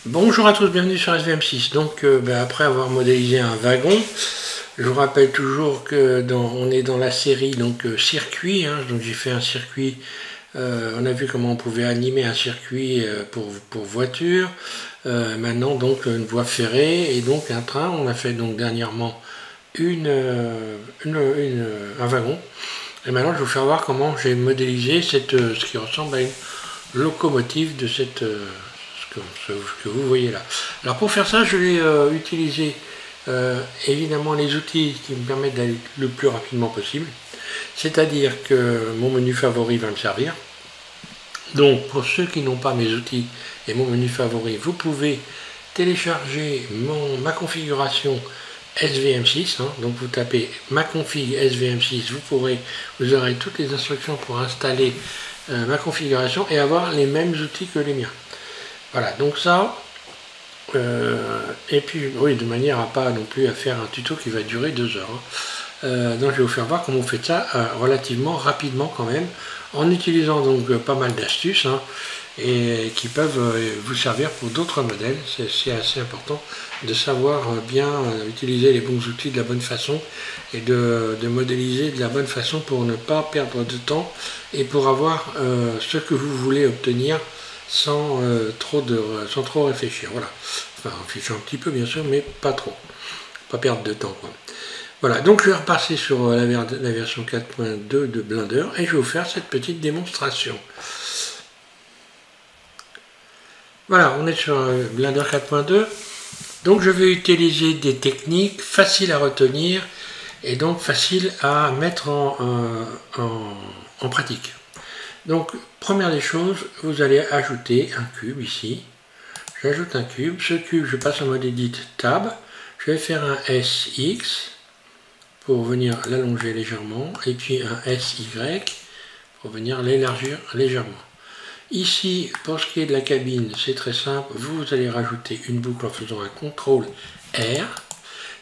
Bonjour à tous, bienvenue sur SVM6. Donc après avoir modélisé un wagon, je vous rappelle toujours que on est dans la série circuit, hein. Donc j'ai fait un circuit, on a vu comment on pouvait animer un circuit pour voiture. Maintenant donc une voie ferrée et donc un train. On a fait donc dernièrement un wagon. Et maintenant je vais vous faire voir comment j'ai modélisé ce qui ressemble à une locomotive de ce que vous voyez là. Alors pour faire ça, je vais utiliser évidemment les outils qui me permettent d'aller le plus rapidement possible. C'est-à-dire que mon menu favori va me servir. Donc pour ceux qui n'ont pas mes outils et mon menu favori, vous pouvez télécharger ma configuration SVM6, hein. Donc vous tapez ma config SVM6, vous aurez toutes les instructions pour installer ma configuration et avoir les mêmes outils que les miens. Voilà, donc ça, et puis oui, de manière à pas non plus à faire un tuto qui va durer 2 heures. Hein. Donc je vais vous faire voir comment vous faites ça relativement rapidement quand même, en utilisant donc pas mal d'astuces, hein, et qui peuvent vous servir pour d'autres modèles. C'est assez important de savoir bien utiliser les bons outils de la bonne façon et de modéliser de la bonne façon pour ne pas perdre de temps et pour avoir ce que vous voulez obtenir sans trop réfléchir. Voilà. Enfin, réfléchir un petit peu bien sûr, mais pas trop. Pas perdre de temps, quoi. Voilà, donc je vais repasser sur la version 4.2 de Blender et je vais vous faire cette petite démonstration. Voilà, on est sur Blender 4.2. Donc je vais utiliser des techniques faciles à retenir et donc faciles à mettre en pratique. Donc première des choses, vous allez ajouter un cube ici. J'ajoute un cube. Ce cube, je passe en mode Edit Tab. Je vais faire un SX pour venir l'allonger légèrement et puis un SY pour venir l'élargir légèrement. Ici, pour ce qui est de la cabine, c'est très simple. Vous allez rajouter une boucle en faisant un CTRL R,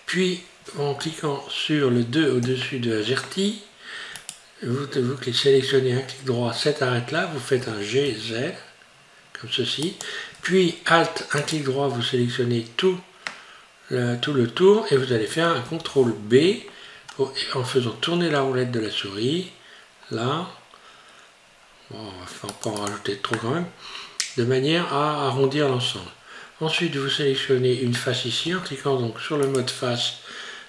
puis en cliquant sur le 2 au-dessus de AZERTY, vous sélectionnez un clic droit, cet arrête là, vous faites un GZ, comme ceci, puis Alt, un clic droit, vous sélectionnez tout le tour et vous allez faire un CTRL B en faisant tourner la roulette de la souris, là, bon, on va pas en rajouter trop quand même, de manière à arrondir l'ensemble. Ensuite, vous sélectionnez une face ici en cliquant donc sur le mode face,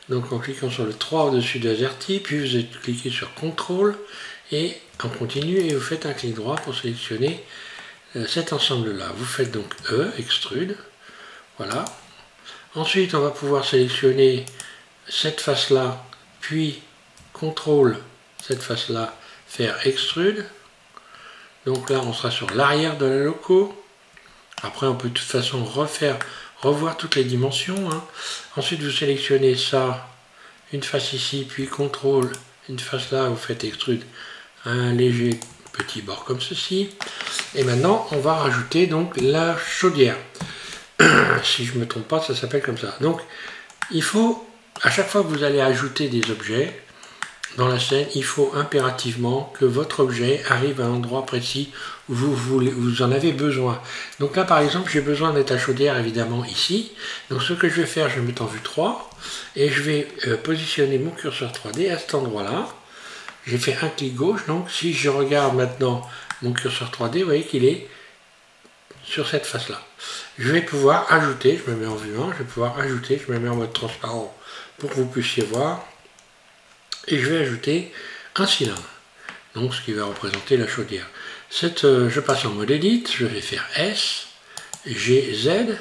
donc en cliquant sur le 3 au-dessus de AZERTY, puis vous cliquez sur CTRL et en continu et vous faites un clic droit pour sélectionner cet ensemble-là. Vous faites donc E, extrude, voilà. Ensuite, on va pouvoir sélectionner cette face-là, puis CTRL, cette face-là, faire extrude. Donc là, on sera sur l'arrière de la loco. Après, on peut de toute façon revoir toutes les dimensions. Hein. Ensuite, vous sélectionnez ça, une face ici, puis CTRL, une face là, vous faites extrude, un léger petit bord comme ceci. Et maintenant, on va rajouter donc la chaudière. Si je ne me trompe pas, ça s'appelle comme ça. Donc, il faut, à chaque fois que vous allez ajouter des objets dans la scène, il faut impérativement que votre objet arrive à un endroit précis où vous en avez besoin. Donc là, par exemple, j'ai besoin d'être la chaudière, évidemment, ici. Donc ce que je vais faire, je vais mettre en vue 3 et je vais positionner mon curseur 3D à cet endroit-là. J'ai fait un clic gauche, donc si je regarde maintenant mon curseur 3D, vous voyez qu'il est sur cette face-là. Je vais pouvoir ajouter, je me mets en vue 1, je vais pouvoir ajouter, je me mets en mode transparent pour que vous puissiez voir. Et je vais ajouter un cylindre, donc ce qui va représenter la chaudière. Je passe en mode Edit, je vais faire S, G, Z,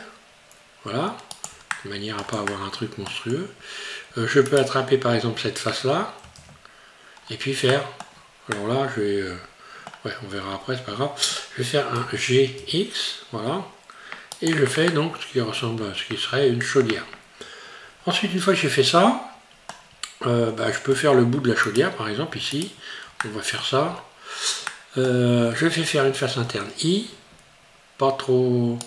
voilà, de manière à ne pas avoir un truc monstrueux. Je peux attraper par exemple cette face-là, et puis faire, alors là, je vais, ouais, on verra après, c'est pas grave, je vais faire un GX, voilà, et je fais donc ce qui ressemble à ce qui serait une chaudière. Ensuite, une fois que j'ai fait ça, je peux faire le bout de la chaudière par exemple ici, on va faire ça. Je vais faire une face interne I, pas trop,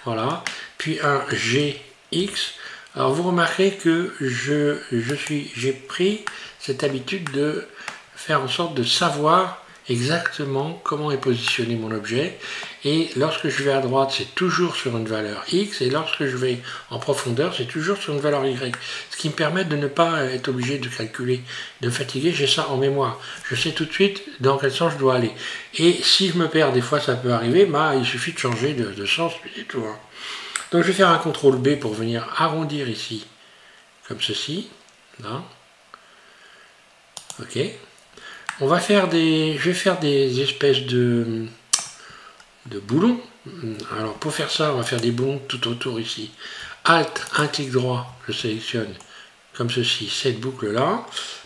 voilà, puis un GX. Alors vous remarquerez que j'ai pris cette habitude de faire en sorte de savoir exactement comment est positionné mon objet. Et lorsque je vais à droite, c'est toujours sur une valeur X, et lorsque je vais en profondeur, c'est toujours sur une valeur Y. Ce qui me permet de ne pas être obligé de calculer, de me fatiguer, j'ai ça en mémoire. Je sais tout de suite dans quel sens je dois aller. Et si je me perds, des fois ça peut arriver, bah, il suffit de changer de sens, puis c'est tout. Hein. Donc je vais faire un CTRL B pour venir arrondir ici, comme ceci. Là. Ok. Je vais faire des espèces de boulons. Alors pour faire ça, on va faire des boulons tout autour ici. Alt, un clic droit, je sélectionne comme ceci, cette boucle là.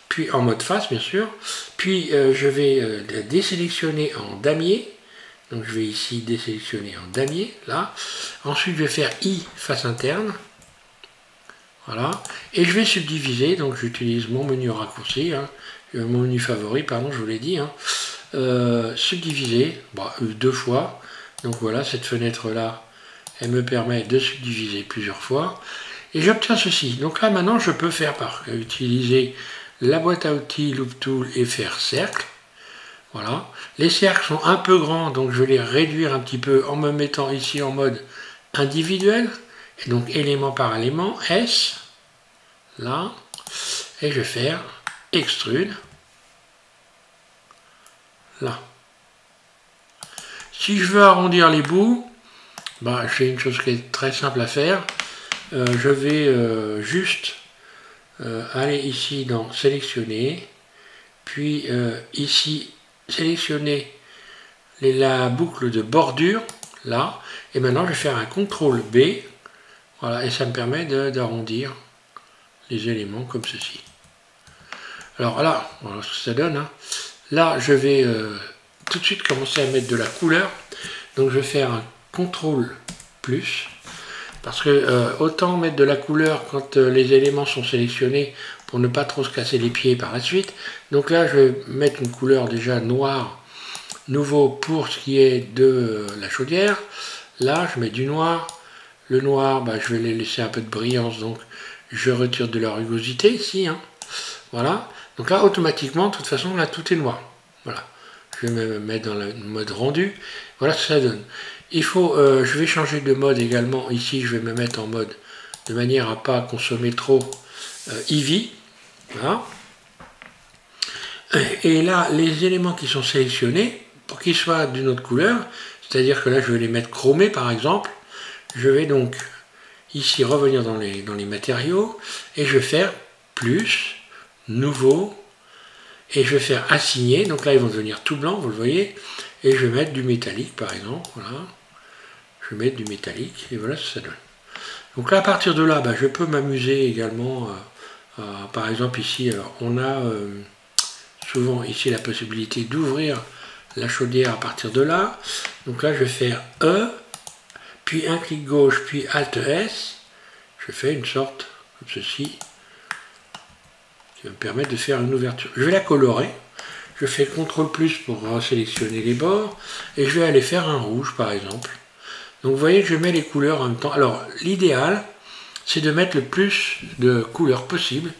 Puis en mode face, bien sûr. Puis je vais désélectionner en damier. Donc je vais ici désélectionner en damier, là. Ensuite je vais faire I face interne. Voilà. Et je vais subdiviser, donc j'utilise mon menu raccourci, hein, mon menu favori, pardon, je vous l'ai dit. Hein. Subdiviser, bah, 2 fois. Donc voilà, cette fenêtre-là, elle me permet de subdiviser plusieurs fois. Et j'obtiens ceci. Donc là maintenant, je peux faire utiliser la boîte à outils Loop Tool et faire cercle. Voilà. Les cercles sont un peu grands, donc je vais les réduire un petit peu en me mettant ici en mode individuel. Et donc élément par élément, S, là, et je vais faire extrude, là. Si je veux arrondir les bouts, bah, j'ai une chose qui est très simple à faire. Je vais juste aller ici dans sélectionner, puis ici sélectionner la boucle de bordure, là, et maintenant je vais faire un CTRL B. Voilà, et ça me permet d'arrondir les éléments comme ceci. Alors là, voilà ce que ça donne. Hein. Là, je vais tout de suite commencer à mettre de la couleur. Donc je vais faire un CTRL+, parce que autant mettre de la couleur quand les éléments sont sélectionnés pour ne pas trop se casser les pieds par la suite. Donc là, je vais mettre une couleur déjà noire, nouveau pour ce qui est de la chaudière. Là, je mets du noir. Le noir, bah, je vais les laisser un peu de brillance, donc je retire de la rugosité ici. Hein. Voilà. Donc là, automatiquement, de toute façon, là, tout est noir. Voilà. Je vais me mettre dans le mode rendu. Voilà ce que ça donne. Il faut, je vais changer de mode également. Ici, je vais me mettre en mode de manière à ne pas consommer trop Eevee. Voilà. Et là, les éléments qui sont sélectionnés, pour qu'ils soient d'une autre couleur, c'est-à-dire que là, je vais les mettre chromés, par exemple. Je vais donc ici revenir dans les matériaux et je vais faire plus, nouveau, et je vais faire assigner. Donc là, ils vont devenir tout blancs, vous le voyez, et je vais mettre du métallique, par exemple. Voilà. Je vais mettre du métallique, et voilà ce que ça donne. Donc là, à partir de là, bah, je peux m'amuser également, par exemple ici, alors on a souvent ici la possibilité d'ouvrir la chaudière à partir de là. Donc là, je vais faire E, puis un clic gauche, puis Alt S, je fais une sorte comme ceci, qui va me permettre de faire une ouverture. Je vais la colorer, je fais CTRL+ pour sélectionner les bords, et je vais aller faire un rouge par exemple. Donc vous voyez que je mets les couleurs en même temps. Alors l'idéal, c'est de mettre le plus de couleurs possible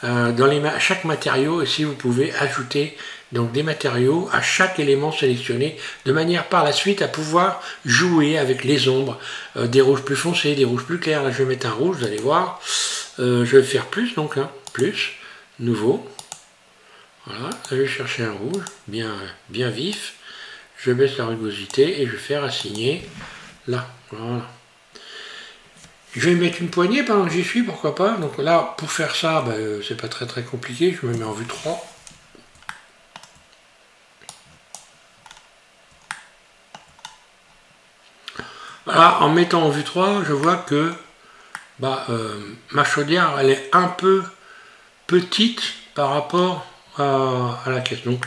dans chaque matériau, et si vous pouvez ajouter donc des matériaux à chaque élément sélectionné, de manière par la suite à pouvoir jouer avec les ombres, des rouges plus foncés, des rouges plus clairs. Là je vais mettre un rouge, vous allez voir. Je vais faire plus, donc hein, plus, nouveau. Voilà, là, je vais chercher un rouge, bien vif. Je baisse la rugosité et je vais faire assigner là. Voilà. Je vais mettre une poignée pendant que j'y suis, pourquoi pas. Donc là, pour faire ça, ben, c'est pas très compliqué. Je me mets en vue 3. Voilà, en mettant en vue 3, je vois que bah, ma chaudière, elle est un peu petite par rapport à la caisse. Donc,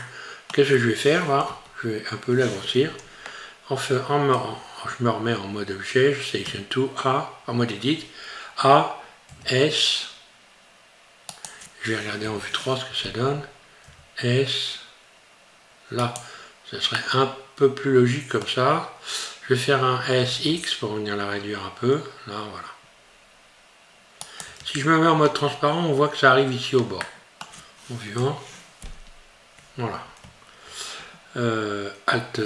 qu'est-ce que je vais faire là? Je vais un peu l'agrossir. Je me remets en mode objet, je sélectionne tout, A, en mode edit, A, S, je vais regarder en vue 3 ce que ça donne, S, là, ça serait un peu plus logique comme ça. Je vais faire un SX pour venir la réduire un peu, là, voilà. Si je me mets en mode transparent, on voit que ça arrive ici au bord. En vue 1, voilà. Alt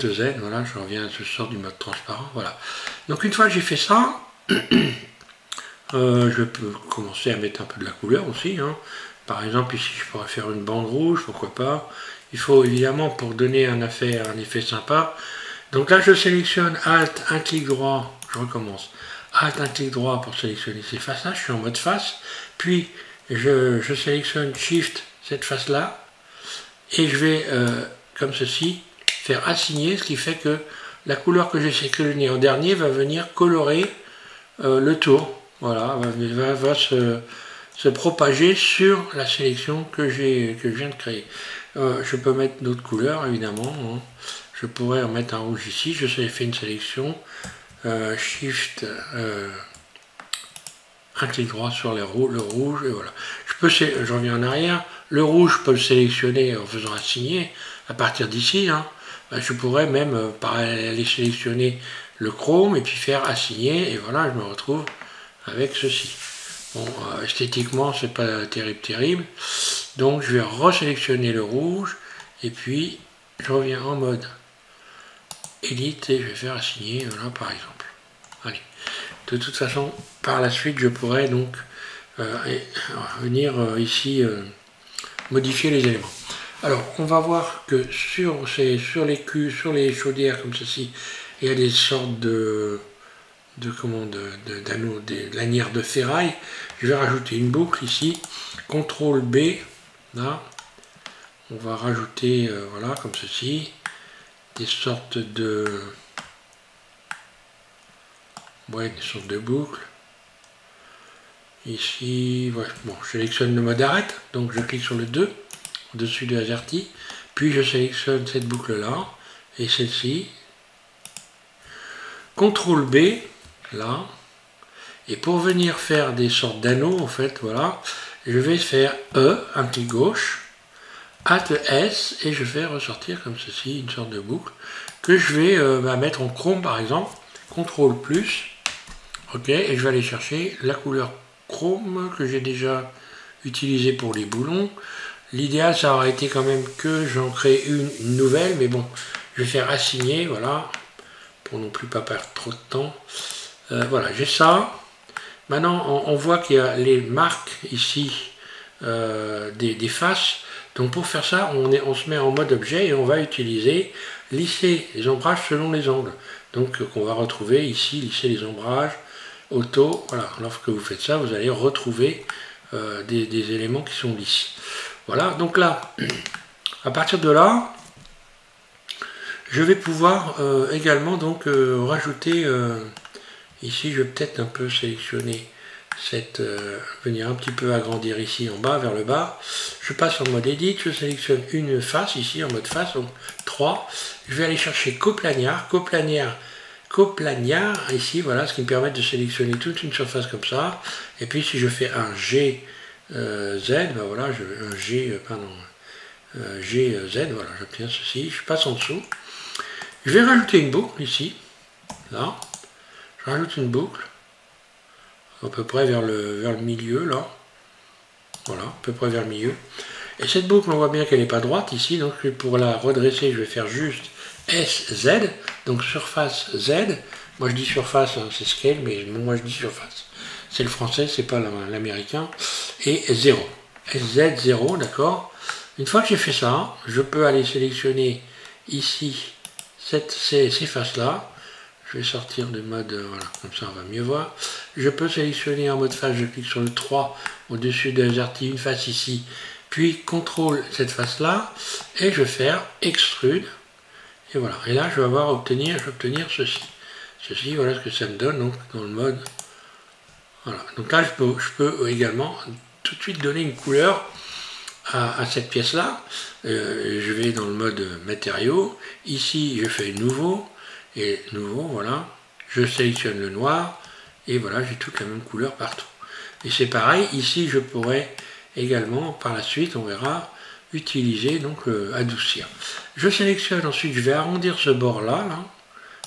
Z, voilà, je reviens, je sors du mode transparent, voilà. Donc une fois que j'ai fait ça, je peux commencer à mettre un peu de la couleur aussi, hein. Par exemple ici je pourrais faire une bande rouge, pourquoi pas. Il faut évidemment, pour donner un effet sympa, donc là je sélectionne Alt, un clic droit, je recommence, Alt, un clic droit pour sélectionner ces faces-là, je suis en mode face, puis je sélectionne Shift, cette face-là, et je vais, comme ceci, faire assigner, ce qui fait que la couleur que j'ai sélectionnée en dernier va venir colorer le tour, voilà, va se propager sur la sélection que je viens de créer. Je peux mettre d'autres couleurs évidemment, hein. Je pourrais en mettre un rouge ici, je fais une sélection, Shift, un clic droit sur le rouge, et voilà. Je reviens en arrière, le rouge je peux le sélectionner en faisant assigner à partir d'ici, hein. Je pourrais même aller sélectionner le chrome et puis faire assigner, et voilà, je me retrouve avec ceci. Bon, esthétiquement c'est pas terrible, donc je vais resélectionner le rouge et puis je reviens en mode Edit et je vais faire assigner, voilà, par exemple. Allez, de toute façon par la suite je pourrais donc venir ici modifier les éléments. Alors on va voir que sur les chaudières comme ceci, il y a des sortes de lanières de ferraille. Je vais rajouter une boucle ici, CTRL B, là, on va rajouter, voilà, comme ceci, des sortes de boucles. Ici, ouais, bon, je sélectionne le mode arrête, donc je clique sur le 2, au-dessus de AZERTY, puis je sélectionne cette boucle-là, et celle-ci, CTRL B, là, et pour venir faire des sortes d'anneaux, en fait, voilà, je vais faire E, un clic gauche, Alt S, et je fais ressortir comme ceci, une sorte de boucle, que je vais mettre en chrome par exemple, CTRL plus, ok, et je vais aller chercher la couleur chrome que j'ai déjà utilisée pour les boulons. L'idéal, ça aurait été quand même que j'en crée une nouvelle, mais bon, je vais faire assigner, voilà, pour non plus pas perdre trop de temps. Voilà, j'ai ça. Maintenant, on voit qu'il y a les marques ici des faces. Donc pour faire ça, on se met en mode objet et on va utiliser lisser les ombrages selon les angles. Donc on va retrouver ici, lisser les ombrages, auto. Voilà, lorsque vous faites ça, vous allez retrouver des éléments qui sont lisses. Voilà, donc là, à partir de là, je vais pouvoir également donc rajouter, ici je vais peut-être un peu sélectionner venir un petit peu agrandir ici en bas, vers le bas. Je passe en mode Edit, je sélectionne une face ici en mode face, donc 3. Je vais aller chercher coplagnard, ici, voilà, ce qui me permet de sélectionner toute une surface comme ça. Et puis si je fais un G Z, ben voilà, un G, GZ, voilà, j'obtiens ceci. Je passe en dessous. Je vais rajouter une boucle ici, là. Je rajoute une boucle. À peu près vers le milieu, là. Voilà, à peu près vers le milieu. Et cette boucle, on voit bien qu'elle n'est pas droite ici, donc pour la redresser, je vais faire juste SZ, donc surface Z. Moi je dis surface, hein, c'est scale, mais moi je dis surface. C'est le français, c'est pas l'américain. Et 0. SZ 0, d'accord. Une fois que j'ai fait ça, je peux aller sélectionner ici ces faces-là. Je vais sortir du mode, voilà, comme ça on va mieux voir. Je peux sélectionner en mode face, je clique sur le 3 au-dessus de AZERTY, une face ici, puis CTRL cette face-là, et je vais faire Extrude. Et voilà, et là je vais obtenir ceci. Ceci, voilà ce que ça me donne, donc dans le mode. Voilà, donc là je peux également tout de suite donner une couleur à cette pièce-là. Je vais dans le mode matériaux, ici je fais nouveau. Et nouveau, voilà, je sélectionne le noir, et voilà, j'ai toute la même couleur partout. Et c'est pareil, ici je pourrais également, par la suite, on verra, utiliser, donc adoucir. Je sélectionne ensuite, je vais arrondir ce bord-là, là,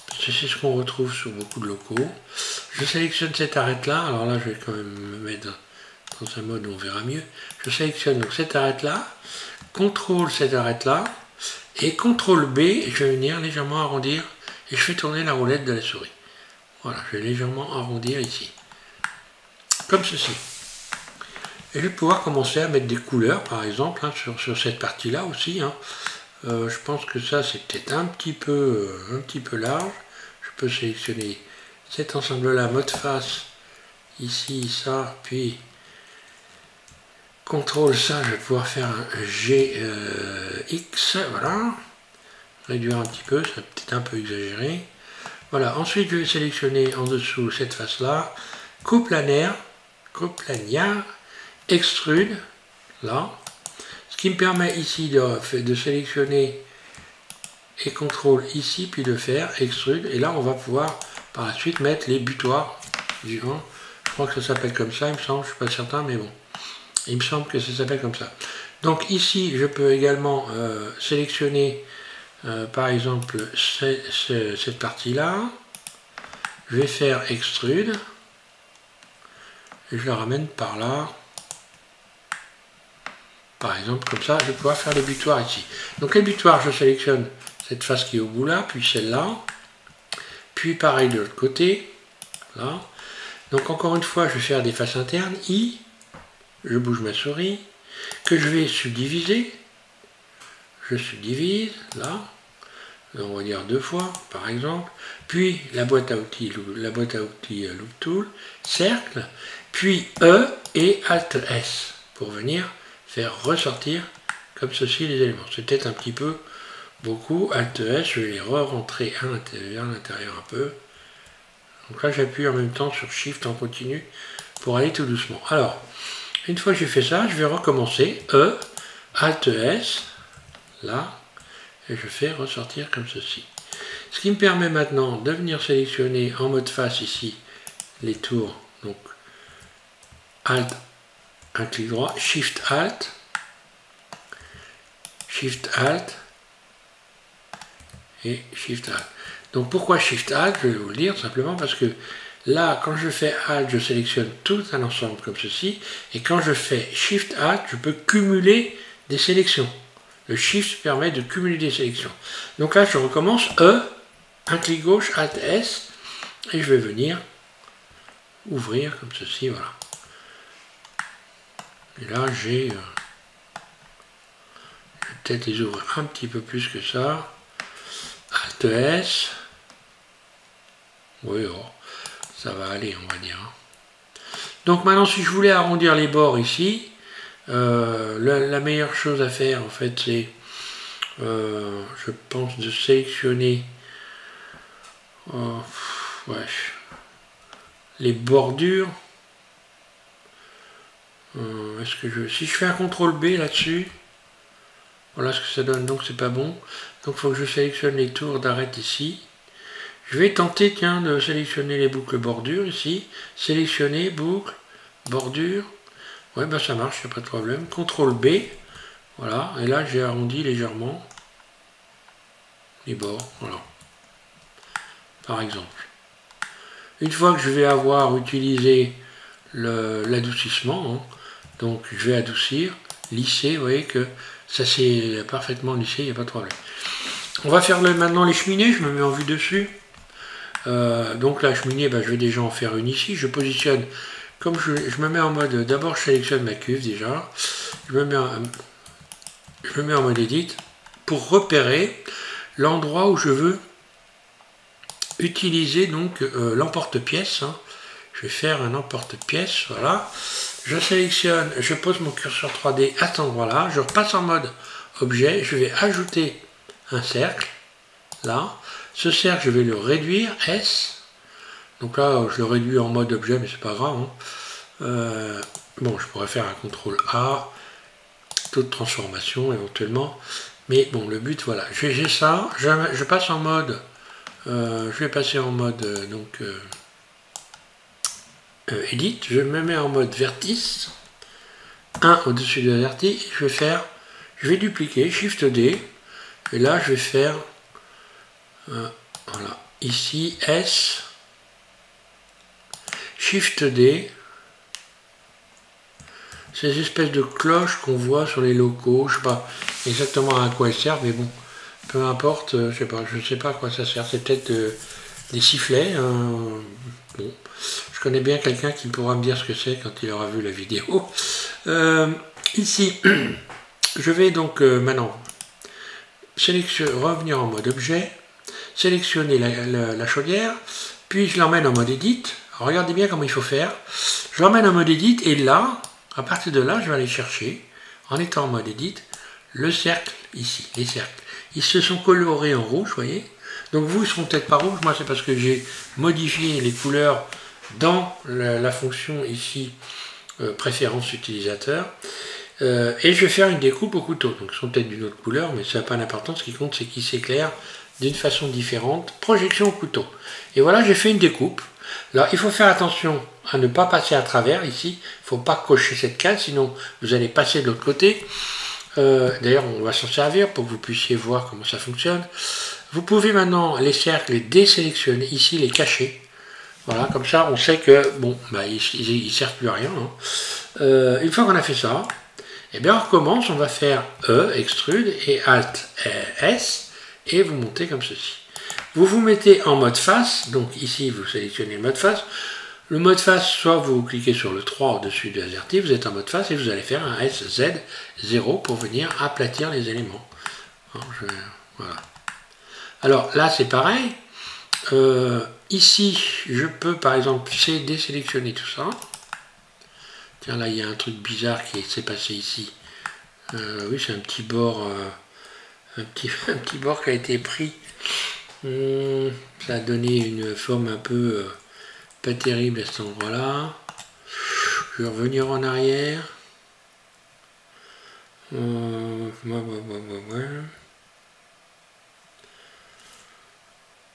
parce que c'est ce qu'on retrouve sur beaucoup de locaux. Je sélectionne cette arête-là, alors là je vais quand même me mettre dans un mode où on verra mieux. Je sélectionne donc cette arête-là, contrôle cette arête-là, Et CTRL B, je vais venir légèrement arrondir et je fais tourner la roulette de la souris. Voilà, je vais légèrement arrondir ici. Comme ceci. Et je vais pouvoir commencer à mettre des couleurs, par exemple, hein, sur cette partie-là aussi. Hein. Je pense que ça, c'est peut-être un petit peu large. Je peux sélectionner cet ensemble-là, mode face, ici, ça, puis CTRL ça, je vais pouvoir faire un GX, voilà. Réduire un petit peu, c'est peut-être un peu exagéré. Voilà, ensuite je vais sélectionner en dessous cette face-là, coplanaire, extrude, là. Ce qui me permet ici de sélectionner et CTRL ici, puis de faire extrude. Et là, on va pouvoir par la suite mettre les butoirs vivants. Je crois que ça s'appelle comme ça, il me semble, je ne suis pas certain, mais bon. Il me semble que ça s'appelle comme ça. Donc ici, je peux également sélectionner, par exemple, cette partie-là. Je vais faire extrude. Et je la ramène par là. Par exemple, comme ça, je vais pouvoir faire les butoirs ici. Donc les butoirs, je sélectionne cette face qui est au bout là, puis celle-là. Puis pareil de l'autre côté. Là. Donc encore une fois, je vais faire des faces internes. I. Je bouge ma souris, que je vais subdiviser. Je subdivise, là. On va dire 2 fois, par exemple. Puis la boîte à outils Loop Tool, cercle, puis E et Alt S, pour venir faire ressortir comme ceci les éléments. C'est peut-être un petit peu beaucoup. Alt S, je vais les re-rentrer à l'intérieur un peu. Donc là, j'appuie en même temps sur Shift en continu pour aller tout doucement. Alors, une fois que j'ai fait ça, je vais recommencer. E, Alt S, là, et je fais ressortir comme ceci. Ce qui me permet maintenant de venir sélectionner en mode face ici les tours. Donc, Alt, un clic droit, Shift Alt, et Shift Alt. Donc pourquoi Shift Alt? Je vais vous le dire simplement parce que là, quand je fais Alt, je sélectionne tout un ensemble comme ceci. Et quand je fais Shift Alt, je peux cumuler des sélections. Le Shift permet de cumuler des sélections. Donc là, je recommence E, un clic gauche, Alt S, et je vais venir ouvrir comme ceci, voilà. Et là, je vais peut-être les ouvrir un petit peu plus que ça. Alt S. Oui, oh, ça va aller, on va dire. Donc maintenant, si je voulais arrondir les bords ici, la meilleure chose à faire, en fait, c'est, je pense, de sélectionner les bordures. Si je fais un CTRL B là-dessus, voilà ce que ça donne, donc c'est pas bon. Donc il faut que je sélectionne les tours d'arête ici. Je vais tenter, tiens, de sélectionner les boucles bordures ici. Sélectionner, boucle, bordure. Ouais, ben ça marche, il n'y a pas de problème. CTRL B, voilà, et là j'ai arrondi légèrement les bords, voilà. Par exemple. Une fois que je vais avoir utilisé l'adoucissement, hein, donc je vais adoucir, lisser, vous voyez que ça s'est parfaitement lissé, il n'y a pas de problème. On va faire maintenant les cheminées, je me mets en vue dessus. Donc la cheminée, ben, je vais déjà en faire une ici. Je positionne, comme je me mets en mode, d'abord je sélectionne ma cuve déjà. Je me mets en mode Edit pour repérer l'endroit où je veux utiliser donc l'emporte-pièce. Hein. Je vais faire un emporte-pièce, voilà. Je sélectionne, je pose mon curseur 3D à cet endroit-là. Je repasse en mode objet. Je vais ajouter un cercle, là. Ce cercle, je vais le réduire, S. Donc là, je le réduis en mode objet, mais c'est pas grave. Hein. Bon, je pourrais faire un CTRL A, taux de transformation éventuellement. Mais bon, le but, voilà. J'ai ça, je passe en mode, je vais passer en mode, donc, Edit. Je me mets en mode vertice, 1 au-dessus de la vertice. Je vais dupliquer, Shift D. Et là, je vais faire... voilà, ici S, Shift D, ces espèces de cloches qu'on voit sur les locaux. Je sais pas exactement à quoi elles servent, mais bon, peu importe, je sais pas à quoi ça sert. C'est peut-être des sifflets. Hein. Bon, je connais bien quelqu'un qui pourra me dire ce que c'est quand il aura vu la vidéo. Ici, je vais donc maintenant revenir en mode objet, sélectionner la chaudière, puis je l'emmène en mode edit. Alors, regardez bien comment il faut faire. Je l'emmène en mode edit et là, à partir de là, je vais aller chercher, en étant en mode edit, le cercle ici, les cercles. Ils se sont colorés en rouge, vous voyez. Donc vous, ils ne seront peut-être pas rouges. Moi, c'est parce que j'ai modifié les couleurs dans la fonction ici, préférence utilisateur. Et je vais faire une découpe au couteau. Donc ils sont peut-être d'une autre couleur, mais ça n'a pas d'importance. Ce qui compte, c'est qu'ils s'éclairent d'une façon différente. Projection au couteau. Et voilà, j'ai fait une découpe. Alors il faut faire attention à ne pas passer à travers ici. Il ne faut pas cocher cette case, sinon vous allez passer de l'autre côté. D'ailleurs, on va s'en servir pour que vous puissiez voir comment ça fonctionne. Vous pouvez maintenant les cercles les désélectionner, ici les cacher. Voilà, comme ça on sait que bon, bah, ils ne servent plus à rien. Hein. Une fois qu'on a fait ça, et bien on recommence, on va faire E, extrude, et Alt S, et vous montez comme ceci. Vous vous mettez en mode face, donc ici vous sélectionnez le mode face. Le mode face, soit vous cliquez sur le 3 au-dessus de AZERTY, vous êtes en mode face et vous allez faire un SZ0 pour venir aplatir les éléments. Alors, voilà. Alors là c'est pareil. Ici, je peux par exemple désélectionner tout ça. Tiens, là il y a un truc bizarre qui s'est passé ici. Oui, c'est un petit bord, un petit bord qui a été pris. Ça a donné une forme un peu pas terrible à cet endroit-là. Je vais revenir en arrière.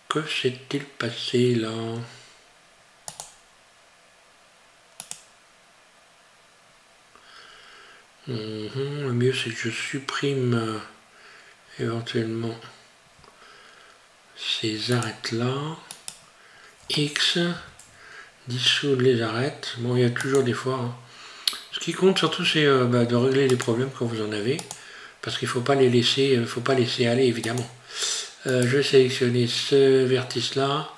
Que s'est-il passé là? Le mieux c'est que je supprime éventuellement ces arêtes là. X, dissoudre les arêtes. Bon, il y a toujours des fois. Hein. Ce qui compte surtout c'est de régler les problèmes quand vous en avez. Parce qu'il ne faut pas les laisser, faut pas laisser aller évidemment. Je vais sélectionner ce vertice là.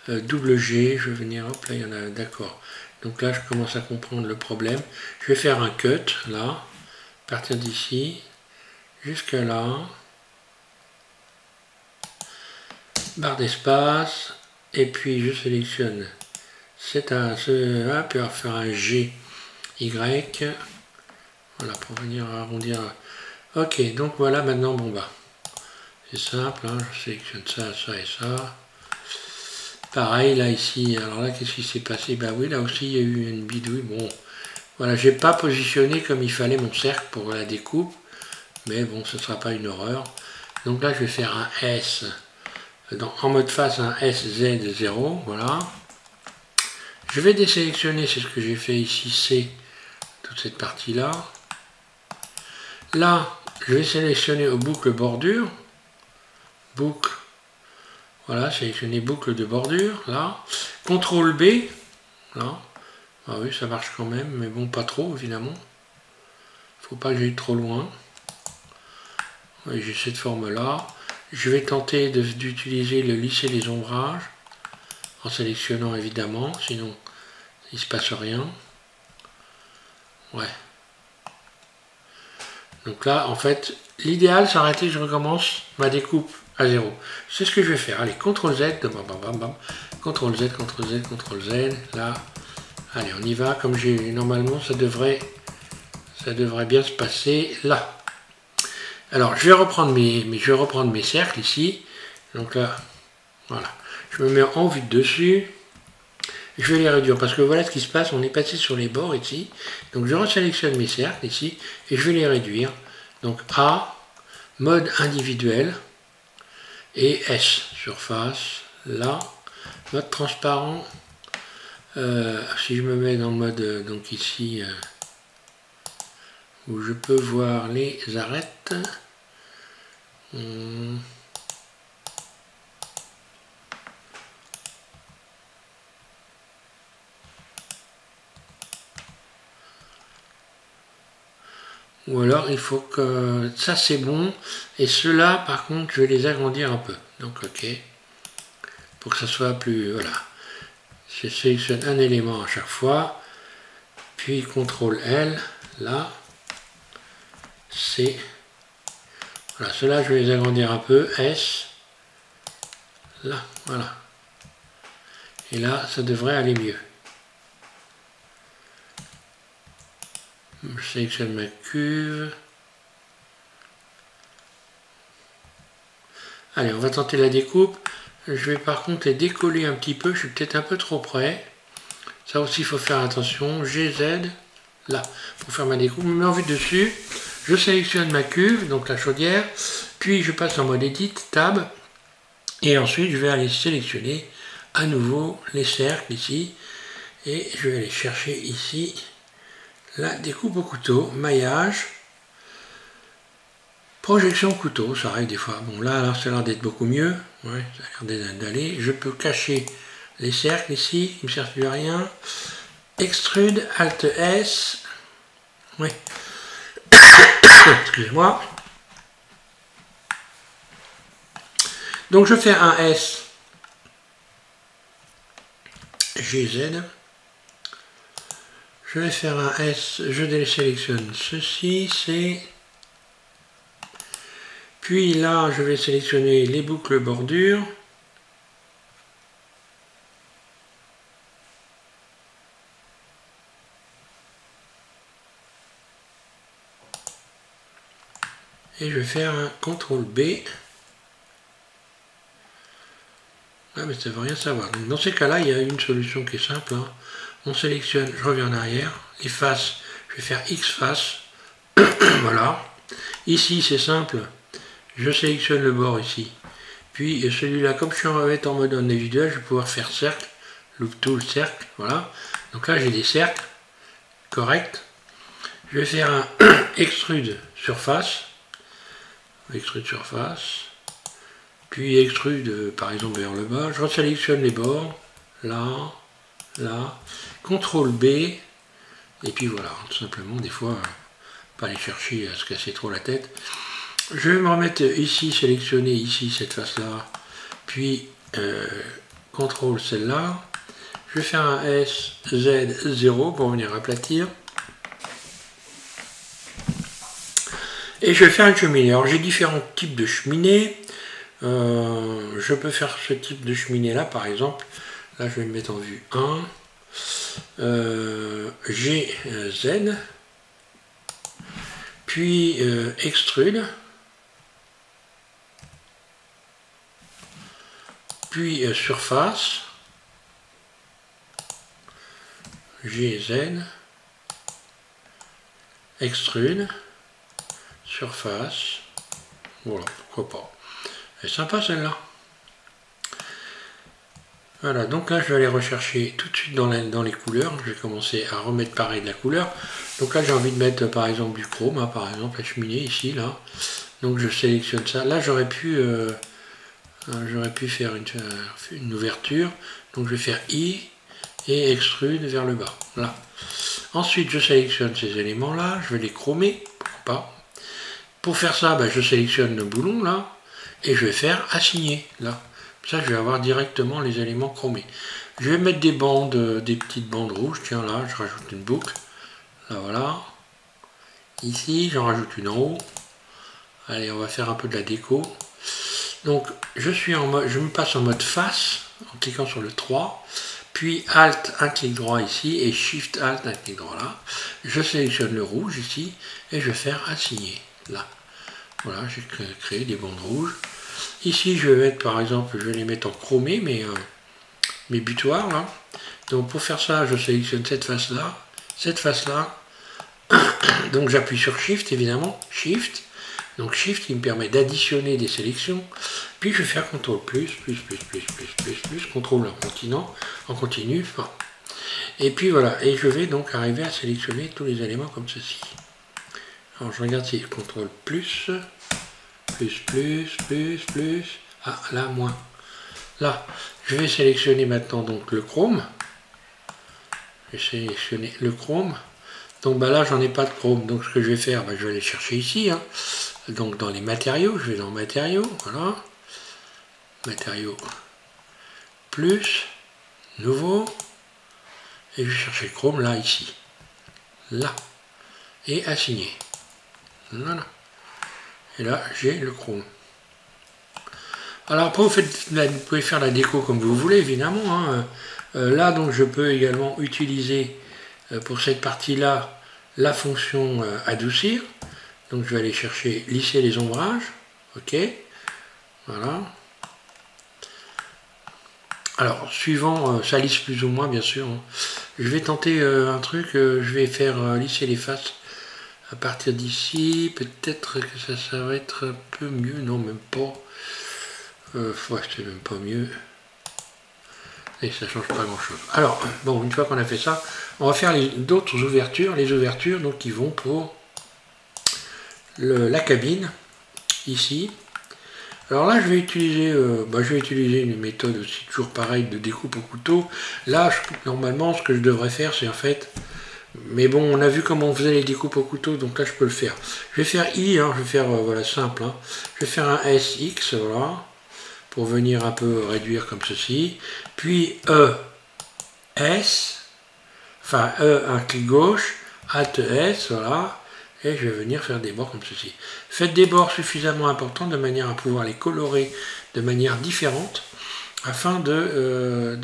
Double G, je vais venir, hop là il y en a, d'accord. Donc là je commence à comprendre le problème. Je vais faire un cut là, à partir d'ici, jusqu'à là. Barre d'espace, et puis je sélectionne puis on va faire un G, Y, voilà, pour venir arrondir. Ok, donc voilà, maintenant, bon bah, c'est simple, hein, je sélectionne ça, ça et ça. Pareil, là, ici, alors là, qu'est-ce qui s'est passé? Bah oui, là aussi, il y a eu une bidouille, bon, voilà, j'ai pas positionné comme il fallait mon cercle pour la découpe, mais bon, ce sera pas une horreur. Donc là, je vais faire un S, en mode face, un SZ0, voilà. Je vais désélectionner, c'est ce que j'ai fait ici, C, toute cette partie-là. Là, je vais sélectionner aux boucles bordure. Boucle. Voilà, sélectionner boucle de bordure, là. CTRL B, là. Ah oui, ça marche quand même, mais bon, pas trop, évidemment. Faut pas que j'aille trop loin. Oui, j'ai cette forme-là. Je vais tenter d'utiliser le lisser les ombrages, en sélectionnant évidemment, sinon il se passe rien. Ouais. Donc là, en fait, l'idéal, c'est arrêter, je recommence ma découpe à 0. C'est ce que je vais faire. Allez, CTRL Z, bam, bam, bam, bam. CTRL Z, CTRL Z, CTRL Z, là. Allez, on y va. Comme j'ai normalement, ça devrait bien se passer là. Alors, je vais reprendre mes cercles ici. Donc là, voilà. Je me mets en vue de dessus. Je vais les réduire parce que voilà ce qui se passe, on est passé sur les bords ici. Donc je resélectionne mes cercles ici et je vais les réduire. Donc A, mode individuel et S, surface, là, mode transparent. Si je me mets dans le mode, donc ici, où je peux voir les arêtes. Ou alors il faut que ça c'est bon. Et ceux-là par contre je vais les agrandir un peu. Donc ok. Pour que ça soit plus... Voilà. Je sélectionne un élément à chaque fois. Puis CTRL L. Là. C. Voilà. Ceux-là je vais les agrandir un peu. S. Là. Voilà. Et là ça devrait aller mieux. Je sélectionne ma cuve. Allez, on va tenter la découpe. Je vais par contre les décoller un petit peu. Je suis peut-être un peu trop près. Ça aussi, il faut faire attention. GZ, là, pour faire ma découpe. Je me mets en vue dessus. Je sélectionne ma cuve, donc la chaudière. Puis je passe en mode Edit, Tab. Et ensuite, je vais aller sélectionner à nouveau les cercles ici. Et je vais aller chercher ici la découpe au couteau, maillage, projection couteau, ça arrive des fois. Bon là ça a l'air d'être beaucoup mieux, ouais, ça a l'air d'aller. Je peux cacher les cercles ici, il ne me sert plus à rien. Extrude, Alt S, oui. Excusez-moi. Donc je fais un S, GZ. Je vais faire un S, je désélectionne ceci, c'est... Puis là, je vais sélectionner les boucles bordures. Et je vais faire un CTRL B. Ah mais ça ne veut rien savoir. Donc dans ces cas-là, il y a une solution qui est simple. Hein. On sélectionne, je reviens en arrière, les faces, je vais faire X face. Voilà. Ici, c'est simple. Je sélectionne le bord ici. Puis celui-là, comme je suis en mode individuel, je vais pouvoir faire cercle, tout le cercle, voilà. Donc là, j'ai des cercles corrects. Je vais faire un extrude surface, puis extrude par exemple vers le bas. Je resélectionne les bords, là, là, CTRL B, et puis voilà, tout simplement, des fois, pas aller chercher à se casser trop la tête. Je vais me remettre ici, sélectionner ici cette face-là, puis CTRL celle-là. Je vais faire un SZ0 pour venir aplatir. Et je vais faire une cheminée. Alors j'ai différents types de cheminées. Je peux faire ce type de cheminée là par exemple. Là je vais me mettre en vue 1. GZ. Puis extrude. Puis surface. GZ. Extrude. Surface, voilà, pourquoi pas. Elle est sympa celle-là. Voilà, donc là je vais aller rechercher tout de suite dans les couleurs. Je vais commencer à remettre pareil de la couleur. Donc là j'ai envie de mettre par exemple du chrome, hein, par exemple la cheminée ici, là. Donc je sélectionne ça. Là j'aurais pu faire une ouverture. Donc je vais faire I et extrude vers le bas. Là. Ensuite je sélectionne ces éléments-là. Je vais les chromer, pourquoi pas. Pour faire ça, je sélectionne le boulon là, et je vais faire assigner là. Ça, je vais avoir directement les éléments chromés. Je vais mettre des bandes, des petites bandes rouges. Tiens là, je rajoute une boucle. Là voilà. Ici, j'en rajoute une en haut. Allez, on va faire un peu de la déco. Donc, je me passe en mode face en cliquant sur le 3. Puis Alt, un clic droit ici, et Shift Alt, un clic droit là. Je sélectionne le rouge ici, et je vais faire assigner. Là, voilà, j'ai créé des bandes rouges. Ici, je vais mettre, par exemple, je vais les mettre en chromé, mes butoirs, là. Donc, pour faire ça, je sélectionne cette face-là. Donc, j'appuie sur Shift, évidemment, Shift. Donc, Shift qui me permet d'additionner des sélections. Puis, je vais faire CTRL+, CTRL en continu. Enfin. Et puis, voilà. Et je vais donc arriver à sélectionner tous les éléments comme ceci. Alors je regarde si CTRL plus, ah là moins. Là, je vais sélectionner maintenant donc le chrome. Je vais sélectionner le chrome. Donc bah là j'en ai pas de chrome, donc ce que je vais faire, bah, je vais aller chercher ici, hein. Donc dans les matériaux, je vais dans matériaux, voilà, matériaux, plus, nouveau, et je vais chercher le chrome là, ici, là, et assigner, voilà, et là j'ai le chrome. Alors après vous pouvez faire la déco comme vous voulez évidemment, hein. Là donc je peux également utiliser pour cette partie là la fonction adoucir. Donc je vais aller chercher lisser les ombrages, ok, voilà. Alors suivant, ça lisse plus ou moins bien sûr, hein. Je vais tenter un truc, je vais faire lisser les faces à partir d'ici, peut-être que ça va être un peu mieux, non même pas, ouais c'est même pas mieux, et ça change pas grand chose. Alors bon, une fois qu'on a fait ça, on va faire d'autres ouvertures, les ouvertures donc qui vont pour la cabine, ici. Alors là, je vais utiliser une méthode aussi toujours pareille de découpe au couteau. Là, normalement, ce que je devrais faire, c'est en fait... Mais bon, on a vu comment on faisait les découpes au couteau, donc là, je peux le faire. Je vais faire I, hein, je vais faire, voilà, simple. Hein. Je vais faire un SX, voilà, pour venir un peu réduire comme ceci. Puis E, S, enfin E, un clic gauche, Alt S, voilà. Et je vais venir faire des bords comme ceci. Faites des bords suffisamment importants de manière à pouvoir les colorer de manière différente afin d'avoir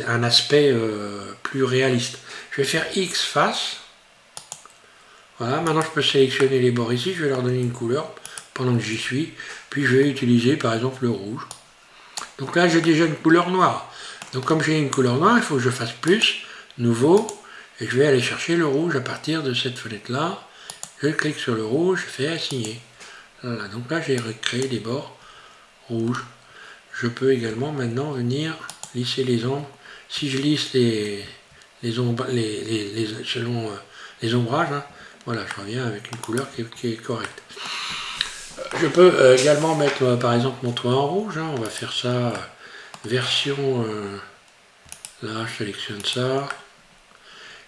un aspect plus réaliste. Je vais faire X face. Voilà, maintenant je peux sélectionner les bords ici, je vais leur donner une couleur pendant que j'y suis. Puis je vais utiliser par exemple le rouge. Donc là j'ai déjà une couleur noire. Donc comme j'ai une couleur noire, il faut que je fasse plus. Nouveau, et je vais aller chercher le rouge à partir de cette fenêtre là. Je clique sur le rouge, je fais assigner. Voilà, donc là j'ai recréé des bords rouges. Je peux également maintenant venir lisser les ombres. Si je lisse selon les ombrages, hein, voilà, je reviens avec une couleur qui est correcte. Je peux également mettre par exemple mon toit en rouge, hein, on va faire ça version, là je sélectionne ça.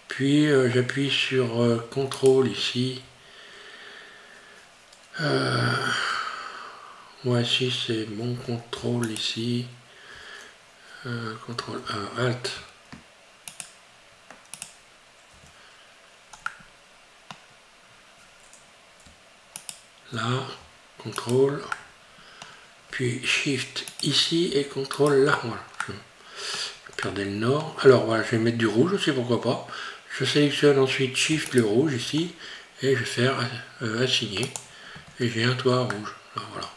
Puis j'appuie sur CTRL ici. Voici c'est mon CTRL ici. CTRL Alt. Là, CTRL. Puis Shift ici et CTRL là. Voilà. Je perdais le nord. Alors voilà, je vais mettre du rouge aussi, pourquoi pas. Je sélectionne ensuite Shift le rouge ici et je vais faire assigner et j'ai un toit rouge. Alors, voilà.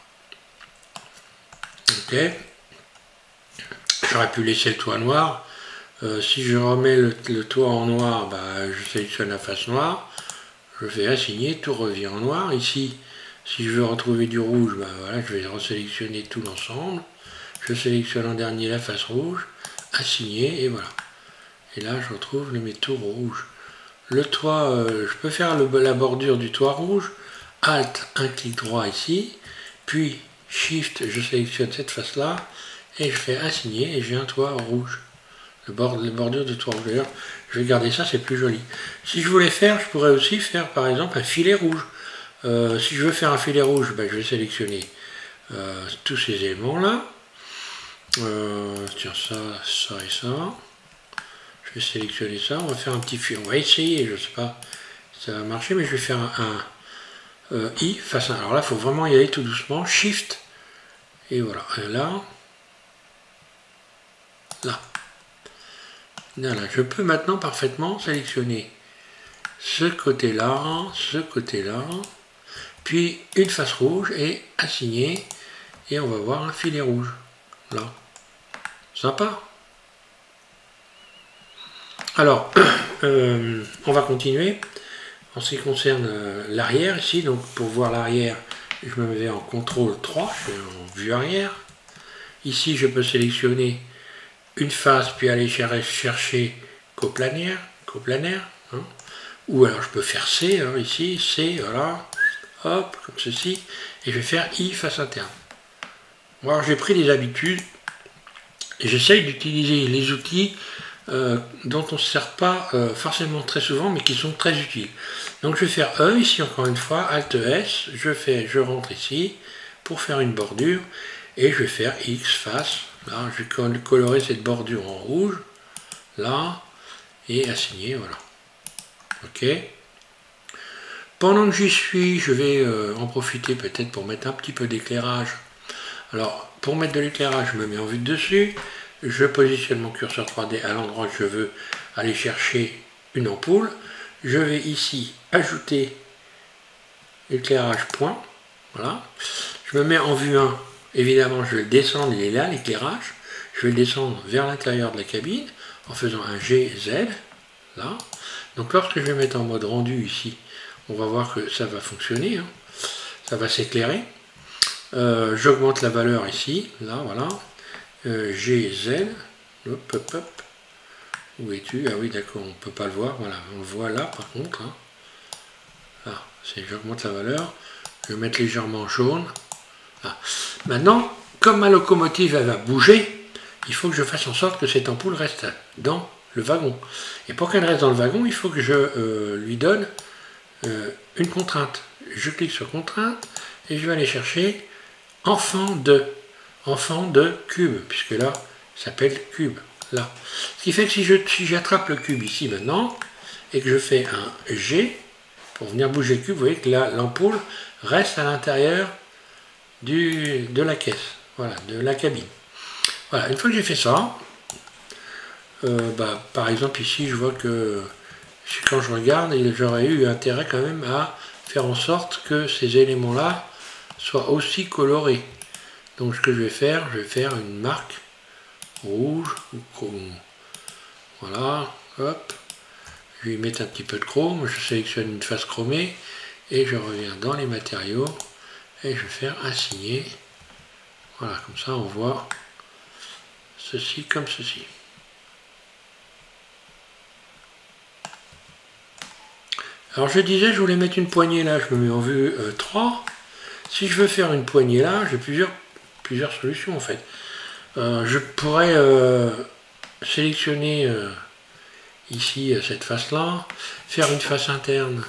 Ok. J'aurais pu laisser le toit noir. Si je remets le toit en noir, bah, je sélectionne la face noire. Je fais assigner, tout revient en noir. Ici, si je veux retrouver du rouge, bah, voilà, je vais resélectionner tout l'ensemble. Je sélectionne en dernier la face rouge, assigner et voilà. Et là, je retrouve le métaux rouge. Le toit, je peux faire la bordure du toit rouge. Alt, un clic droit ici. Puis, Shift, je sélectionne cette face-là. Et je fais assigner et j'ai un toit rouge. La bordure du toit rouge. D'ailleurs, je vais garder ça, c'est plus joli. Si je voulais faire, je pourrais aussi faire, par exemple, un filet rouge. Si je veux faire un filet rouge, ben, je vais sélectionner tous ces éléments-là. Tiens, ça et ça. Je vais sélectionner ça, on va faire un petit fil, on va essayer, je ne sais pas si ça va marcher, mais je vais faire un I face à. Alors là, il faut vraiment y aller tout doucement, Shift, et voilà, et là, voilà, je peux maintenant parfaitement sélectionner ce côté-là, puis une face rouge et assigner, et on va voir un filet rouge, là, sympa. Alors, on va continuer. En ce qui concerne l'arrière ici, donc pour voir l'arrière, je me mets en CTRL 3, je suis en vue arrière. Ici, je peux sélectionner une face, puis aller chercher coplanaire, hein. Ou alors je peux faire C, hein, ici, C, voilà, hop, comme ceci, et je vais faire I face interne. Bon, alors j'ai pris des habitudes, et j'essaye d'utiliser les outils dont on ne se sert pas forcément très souvent, mais qui sont très utiles. Donc je vais faire E ici encore une fois, Alt S, je rentre ici pour faire une bordure, et je vais faire X face. Là, je vais colorer cette bordure en rouge, là, et assigner, voilà. Ok. Pendant que j'y suis, je vais en profiter peut-être pour mettre un petit peu d'éclairage. Alors, pour mettre de l'éclairage, je me mets en vue de dessus, je positionne mon curseur 3D à l'endroit que je veux aller chercher une ampoule. Je vais ici ajouter éclairage point, voilà. Je me mets en vue 1, évidemment je vais le descendre, il est là l'éclairage. Je vais le descendre vers l'intérieur de la cabine en faisant un GZ, là. Donc lorsque je vais mettre en mode rendu ici, on va voir que ça va fonctionner, hein. Ça va s'éclairer. J'augmente la valeur ici, là, voilà. GZ, hop, hop, hop. Où es-tu? Ah oui, d'accord, on ne peut pas le voir, voilà, on le voit là par contre. Hein. Là, j'augmente la valeur, je vais mettre légèrement jaune. Là. Maintenant, comme ma locomotive elle va bouger, il faut que je fasse en sorte que cette ampoule reste dans le wagon. Et pour qu'elle reste dans le wagon, il faut que je lui donne une contrainte. Je clique sur contrainte et je vais aller chercher enfant de cube, puisque là, ça s'appelle cube, là. Ce qui fait que si j'attrape le cube ici maintenant, et que je fais un G, pour venir bouger le cube, vous voyez que l'ampoule reste à l'intérieur de la caisse, voilà, de la cabine. Voilà, une fois que j'ai fait ça, par exemple ici, je vois que quand je regarde, j'aurais eu intérêt quand même à faire en sorte que ces éléments-là soient aussi colorés. Donc ce que je vais faire une marque rouge ou chrome. Voilà, hop. Je vais y mettre un petit peu de chrome, je sélectionne une face chromée et je reviens dans les matériaux et je vais faire assigner. Voilà, comme ça on voit ceci comme ceci. Alors je disais, je voulais mettre une poignée là, je me mets en vue 3. Si je veux faire une poignée là, j'ai plusieurs solutions en fait. Je pourrais sélectionner ici cette face là, faire une face interne,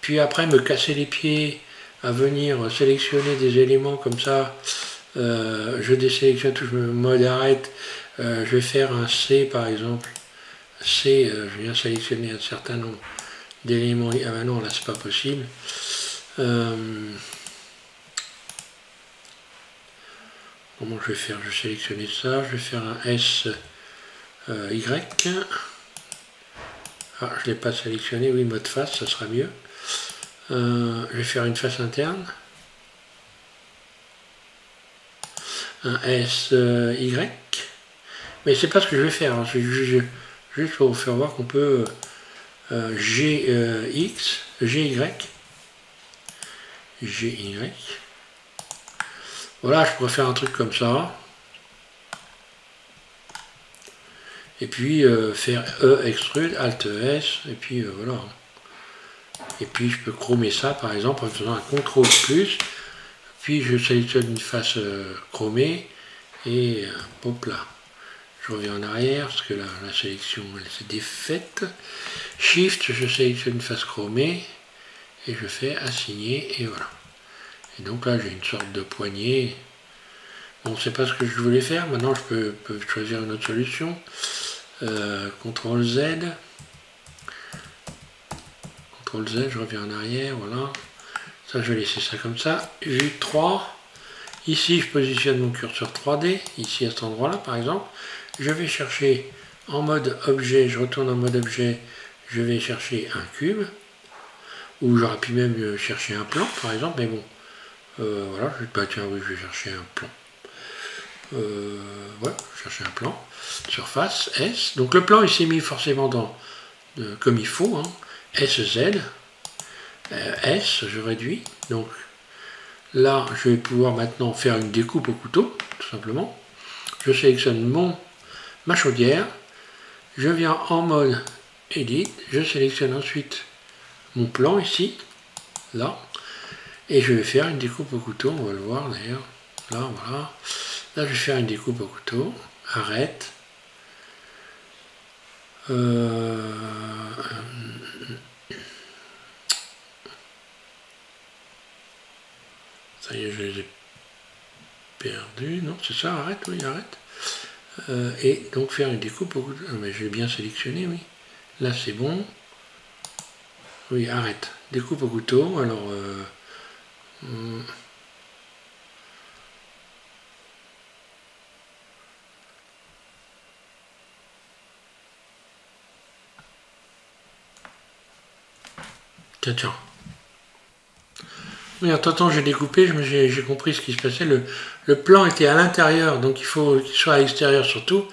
puis après me casser les pieds à venir sélectionner des éléments comme ça. Je désélectionne tout, je me mode arrête, je vais faire un C par exemple. C, je viens sélectionner un certain nombre d'éléments. Ah ben non, là c'est pas possible. Comment je vais faire? Je vais sélectionner ça, je vais faire un S Y. Ah, je ne l'ai pas sélectionné, oui, mode face, ça sera mieux. Je vais faire une face interne. Un S Y. Mais c'est pas ce que je vais faire, hein. Juste pour vous faire voir qu'on peut GY. Voilà, je pourrais faire un truc comme ça. Et puis faire E extrude, Alt S, et puis voilà. Et puis je peux chromer ça par exemple en faisant un CTRL plus. Puis je sélectionne une face chromée et hop là. Je reviens en arrière parce que la sélection elle s'est défaite. Shift, je sélectionne une face chromée et je fais assigner et voilà. Et donc là j'ai une sorte de poignée. Bon, c'est pas ce que je voulais faire. Maintenant je peux choisir une autre solution. CTRL Z. CTRL Z, je reviens en arrière, voilà. Ça, je vais laisser ça comme ça. Vue 3. Ici, je positionne mon curseur 3D, ici à cet endroit-là, par exemple. Je vais chercher en mode objet, je retourne en mode objet, je vais chercher un cube. Ou j'aurais pu même chercher un plan, par exemple, mais bon. Voilà, tiens, oui, je vais chercher un plan. Voilà, chercher un plan. Surface, S. Donc le plan, il s'est mis forcément comme il faut, hein. SZ. S, je réduis. Donc là, je vais pouvoir maintenant faire une découpe au couteau, tout simplement. Je sélectionne ma chaudière. Je viens en mode Edit. Je sélectionne ensuite mon plan ici, là. Et je vais faire une découpe au couteau, on va le voir d'ailleurs. Là, voilà. Là, je vais faire une découpe au couteau. Arrête. Ça y est, je les ai perdus. Non, c'est ça, arrête, oui, arrête. Et donc faire une découpe au couteau. Ah, mais je l'ai bien sélectionné, oui. Là, c'est bon. Oui, arrête. Découpe au couteau. Alors, tiens. Oui, en temps j'ai découpé, j'ai compris ce qui se passait. Le plan était à l'intérieur, donc il faut qu'il soit à l'extérieur surtout.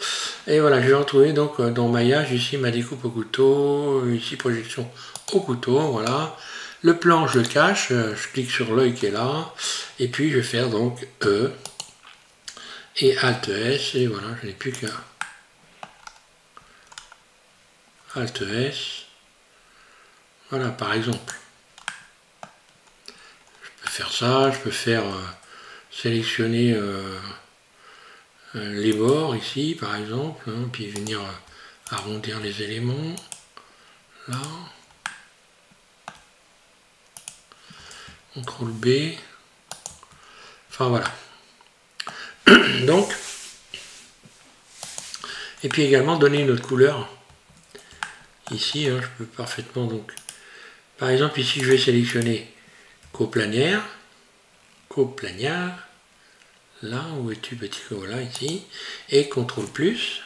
Et voilà, j'ai retrouvé donc dans maillage ici ma découpe au couteau, ici projection au couteau, voilà. Le plan je le cache, je clique sur l'œil qui est là, et puis je vais faire donc E et Alt S, et voilà, je n'ai plus qu'à Alt S. Voilà, par exemple. Je peux faire ça, je peux faire sélectionner les bords ici par exemple, hein, puis venir arrondir les éléments là, CTRL B, enfin voilà. Donc, et puis également donner une autre couleur ici, hein, je peux parfaitement donc, par exemple ici je vais sélectionner coplanière, là, où es-tu petit voilà ici, et CTRL plus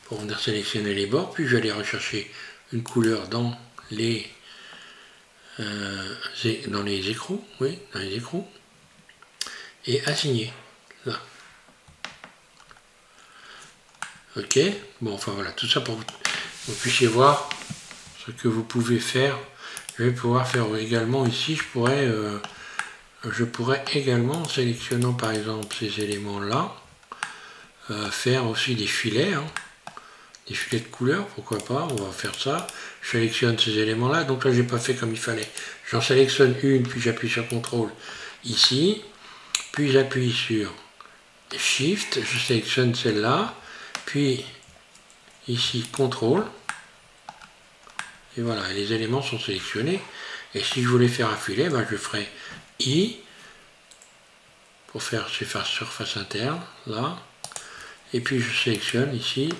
pour venir sélectionner les bords, puis je vais aller rechercher une couleur dans les écrous, oui, dans les écrous, et assigner, là. Ok, bon, enfin voilà, tout ça pour que vous puissiez voir ce que vous pouvez faire. Je vais pouvoir faire également ici, je pourrais également, en sélectionnant par exemple ces éléments-là, faire aussi des filets, hein. Des filets de couleur, pourquoi pas, on va faire ça. Je sélectionne ces éléments-là, donc là j'ai pas fait comme il fallait. J'en sélectionne une, puis j'appuie sur CTRL ici, puis j'appuie sur Shift, je sélectionne celle-là, puis ici CTRL, et voilà, les éléments sont sélectionnés. Et si je voulais faire un filet, ben je ferai I, pour faire surface interne, là, et puis je sélectionne ici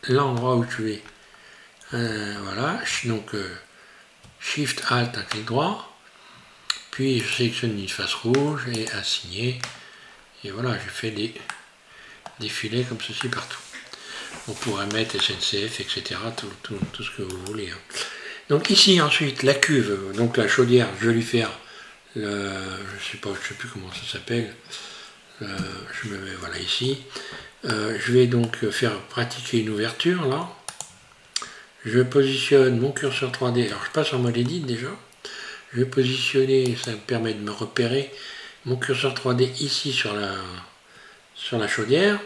l'endroit où je vais. Voilà, donc Shift Alt, un clic droit, puis je sélectionne une face rouge et assigner, et voilà, je fais des filets comme ceci partout. On pourrait mettre SNCF, etc., tout ce que vous voulez. Hein. Donc ici ensuite la cuve, donc la chaudière, je vais lui faire, je sais plus comment ça s'appelle, je me mets voilà ici. Je vais donc faire pratiquer une ouverture là. Je positionne mon curseur 3D, alors je passe en mode edit déjà. Je vais positionner, ça me permet de me repérer mon curseur 3D ici sur la chaudière.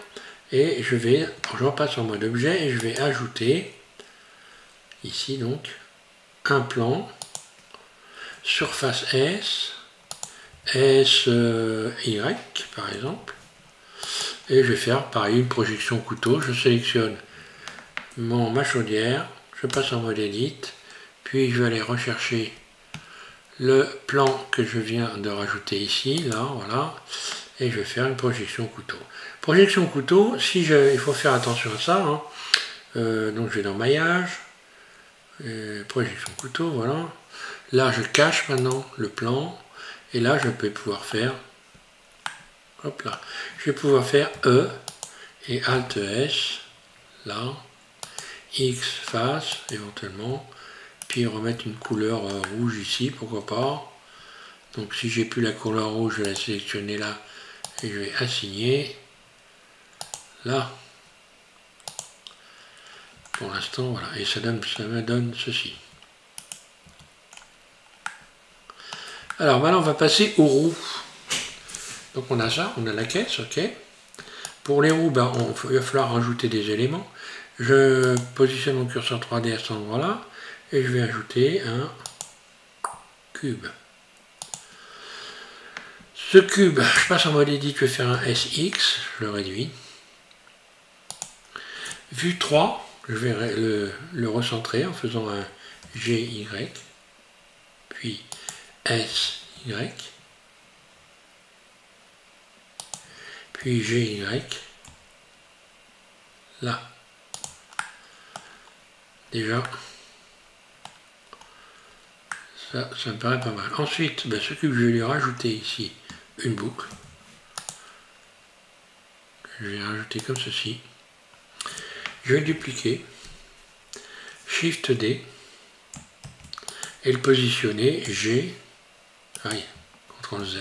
Et je repasse en mode objet et je vais ajouter ici donc un plan, surface S, Y par exemple. Et je vais faire pareil une projection couteau, je sélectionne ma chaudière, je passe en mode edit, puis je vais aller rechercher le plan que je viens de rajouter ici, là, voilà, et je vais faire une projection couteau. Projection couteau, il faut faire attention à ça, hein. Donc je vais dans maillage, projection couteau, voilà. Là je cache maintenant le plan, et là je vais pouvoir faire, hop là, je vais pouvoir faire E et Alt S, là, X face éventuellement, puis remettre une couleur rouge ici, pourquoi pas. Donc si j'ai plus la couleur rouge, je vais la sélectionner là et je vais assigner là. Pour l'instant, voilà, et ça me donne ceci. Alors maintenant on va passer aux roues. Donc on a ça, on a la caisse, ok. Pour les roues, ben, il va falloir rajouter des éléments. Je positionne mon curseur 3D à cet endroit-là et je vais ajouter un cube. Ce cube, je passe en mode edit, je vais faire un SX, je le réduis. Vue 3, Je vais le recentrer en faisant un GY, puis SY, puis GY, là. Déjà, ça me paraît pas mal. Ensuite, ce que je vais lui rajouter ici, une boucle. Je vais rajouter comme ceci. Je vais le dupliquer, Shift D, et le positionner, G, CTRL Z,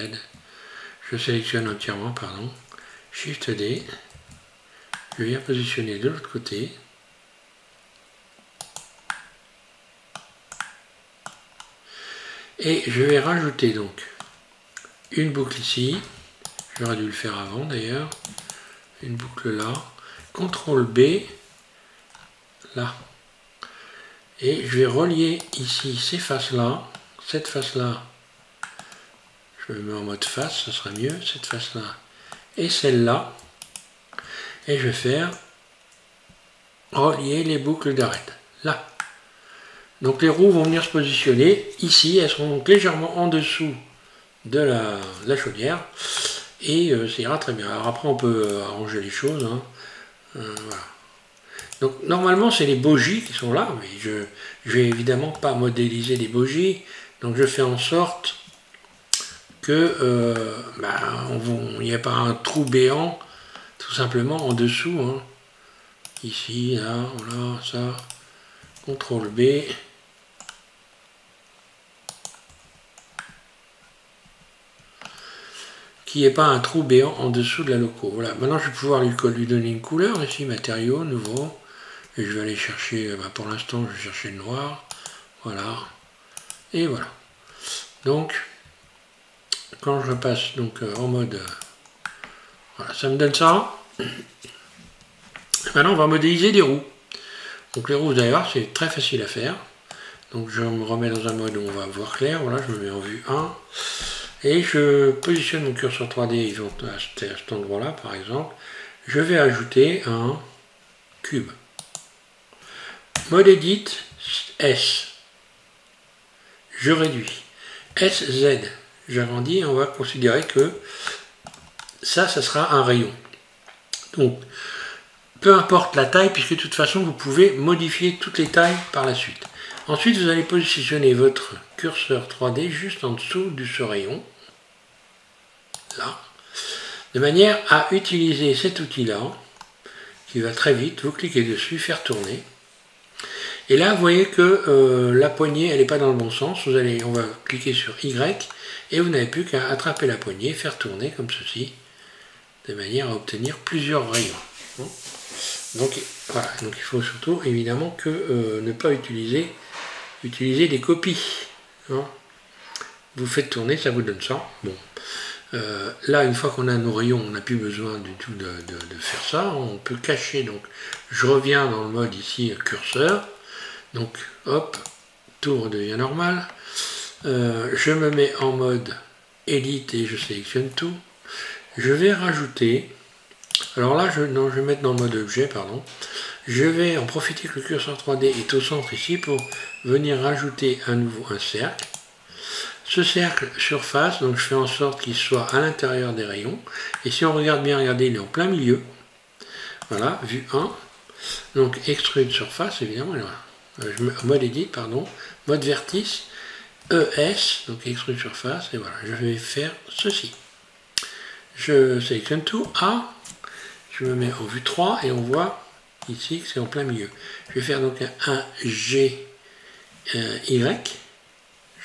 je sélectionne entièrement, pardon, Shift D, je viens positionner de l'autre côté, et je vais rajouter donc une boucle ici, j'aurais dû le faire avant d'ailleurs, une boucle là, CTRL B, là. Et je vais relier ici ces faces-là, cette face-là, je me mets en mode face, ce sera mieux, cette face-là et celle-là. Et je vais faire relier les boucles d'arête, là. Donc les roues vont venir se positionner ici, elles seront donc légèrement en dessous de la chaudière. Et ça ira très bien. Alors après on peut arranger les choses, hein. Voilà. Donc normalement c'est les bogies qui sont là, mais je vais évidemment pas modéliser les bogies, donc je fais en sorte que il n'y ait pas un trou béant tout simplement en dessous, hein. Ici, là, voilà, ça, CTRL B, qu'il n'y ait pas un trou béant en dessous de la loco. Voilà, maintenant je vais pouvoir lui donner une couleur ici, matériaux, nouveau. Et je vais aller chercher, pour l'instant je vais chercher le noir, voilà, et voilà. Donc, quand je repasse donc en mode, voilà, ça me donne ça. Maintenant on va modéliser des roues. Donc les roues, vous allez voir, c'est très facile à faire. Donc je me remets dans un mode où on va voir clair, voilà, je me mets en vue 1, et je positionne mon curseur 3D à cet endroit-là, par exemple. Je vais ajouter un cube. Mode Edit, S. Je réduis. SZ. J'agrandis et on va considérer que ça sera un rayon. Donc, peu importe la taille, puisque de toute façon, vous pouvez modifier toutes les tailles par la suite. Ensuite, vous allez positionner votre curseur 3D juste en dessous de ce rayon. Là. De manière à utiliser cet outil-là, qui va très vite. Vous cliquez dessus, faire tourner. Et là, vous voyez que la poignée, elle n'est pas dans le bon sens. On va cliquer sur Y et vous n'avez plus qu'à attraper la poignée, faire tourner comme ceci, de manière à obtenir plusieurs rayons. Donc voilà, donc il faut surtout évidemment que ne pas utiliser des copies. Hein. Vous faites tourner, ça vous donne ça. Bon. Là, une fois qu'on a nos rayons, on n'a plus besoin du tout de faire ça. On peut cacher, donc je reviens dans le mode ici curseur. Donc, hop, tout redevient normal. Je me mets en mode Edit et je sélectionne tout. Je vais rajouter, alors là, je vais mettre dans le mode objet, pardon. Je vais en profiter que le curseur 3D est au centre ici pour venir rajouter à nouveau un cercle. Ce cercle surface, donc je fais en sorte qu'il soit à l'intérieur des rayons. Et si on regarde bien, regardez, il est en plein milieu. Voilà, vue 1. Donc extrude surface, évidemment, voilà. Mode Edit, pardon, mode vertice, ES, donc extrude surface, et voilà, je vais faire ceci. Je sélectionne tout, A, je me mets en vue 3 et on voit ici que c'est en plein milieu. Je vais faire donc un G, Y,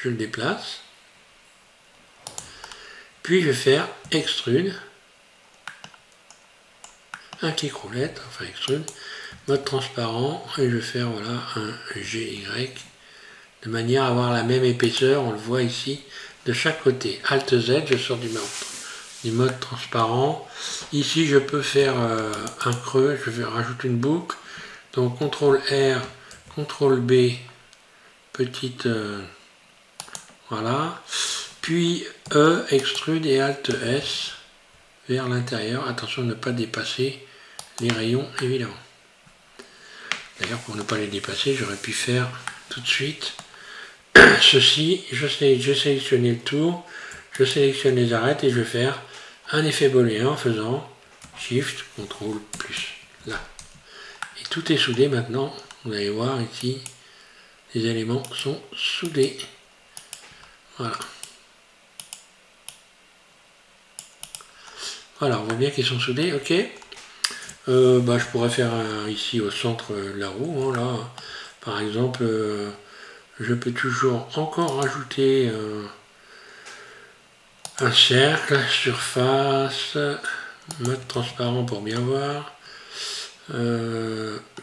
je le déplace, puis je vais faire extrude, un clic roulette, enfin extrude, mode transparent, et je vais faire voilà un GY de manière à avoir la même épaisseur, on le voit ici de chaque côté. Alt Z, je sors du mode transparent. Ici je peux faire un creux, je vais rajouter une boucle, donc CTRL R, CTRL B, petite voilà, puis E, extrude et Alt S vers l'intérieur, attention de ne pas dépasser les rayons évidemment. D'ailleurs, pour ne pas les dépasser, j'aurais pu faire tout de suite ceci. Je sélectionne le tour, je sélectionne les arêtes et je vais faire un effet booléen en faisant Shift, CTRL, plus, là. Et tout est soudé maintenant. Vous allez voir ici, les éléments sont soudés. Voilà. Voilà, on voit bien qu'ils sont soudés, ok. Je pourrais faire ici au centre de la roue, hein, là. Par exemple, je peux toujours encore rajouter un cercle, surface, mode transparent pour bien voir.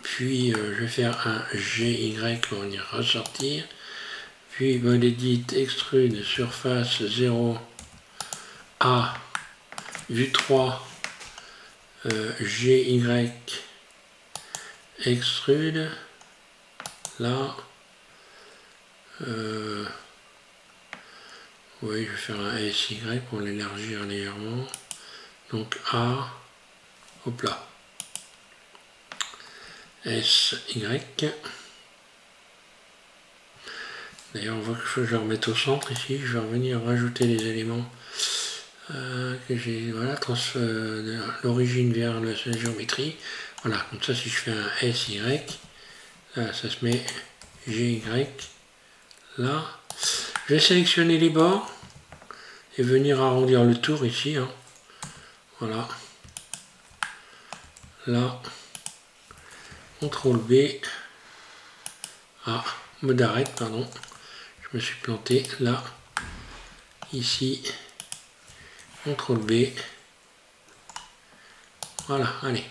Puis je vais faire un GY pour venir ressortir. Puis mode edit, extrude, surface 0, A, vue 3, GY, extrude, là. Oui, je vais faire un SY pour l'élargir légèrement. Donc A, hop là. SY. D'ailleurs, on voit que je vais remettre au centre ici. Je vais revenir rajouter les éléments que j'ai. Voilà, l'origine vers la géométrie. Voilà, comme ça, si je fais un SY, là, ça se met GY. Là, je vais sélectionner les bords et venir arrondir le tour ici. Hein. Voilà. Là, CTRL B. Ah, mode arrête, pardon. Je me suis planté. Là, ici, CTRL B. Voilà, allez.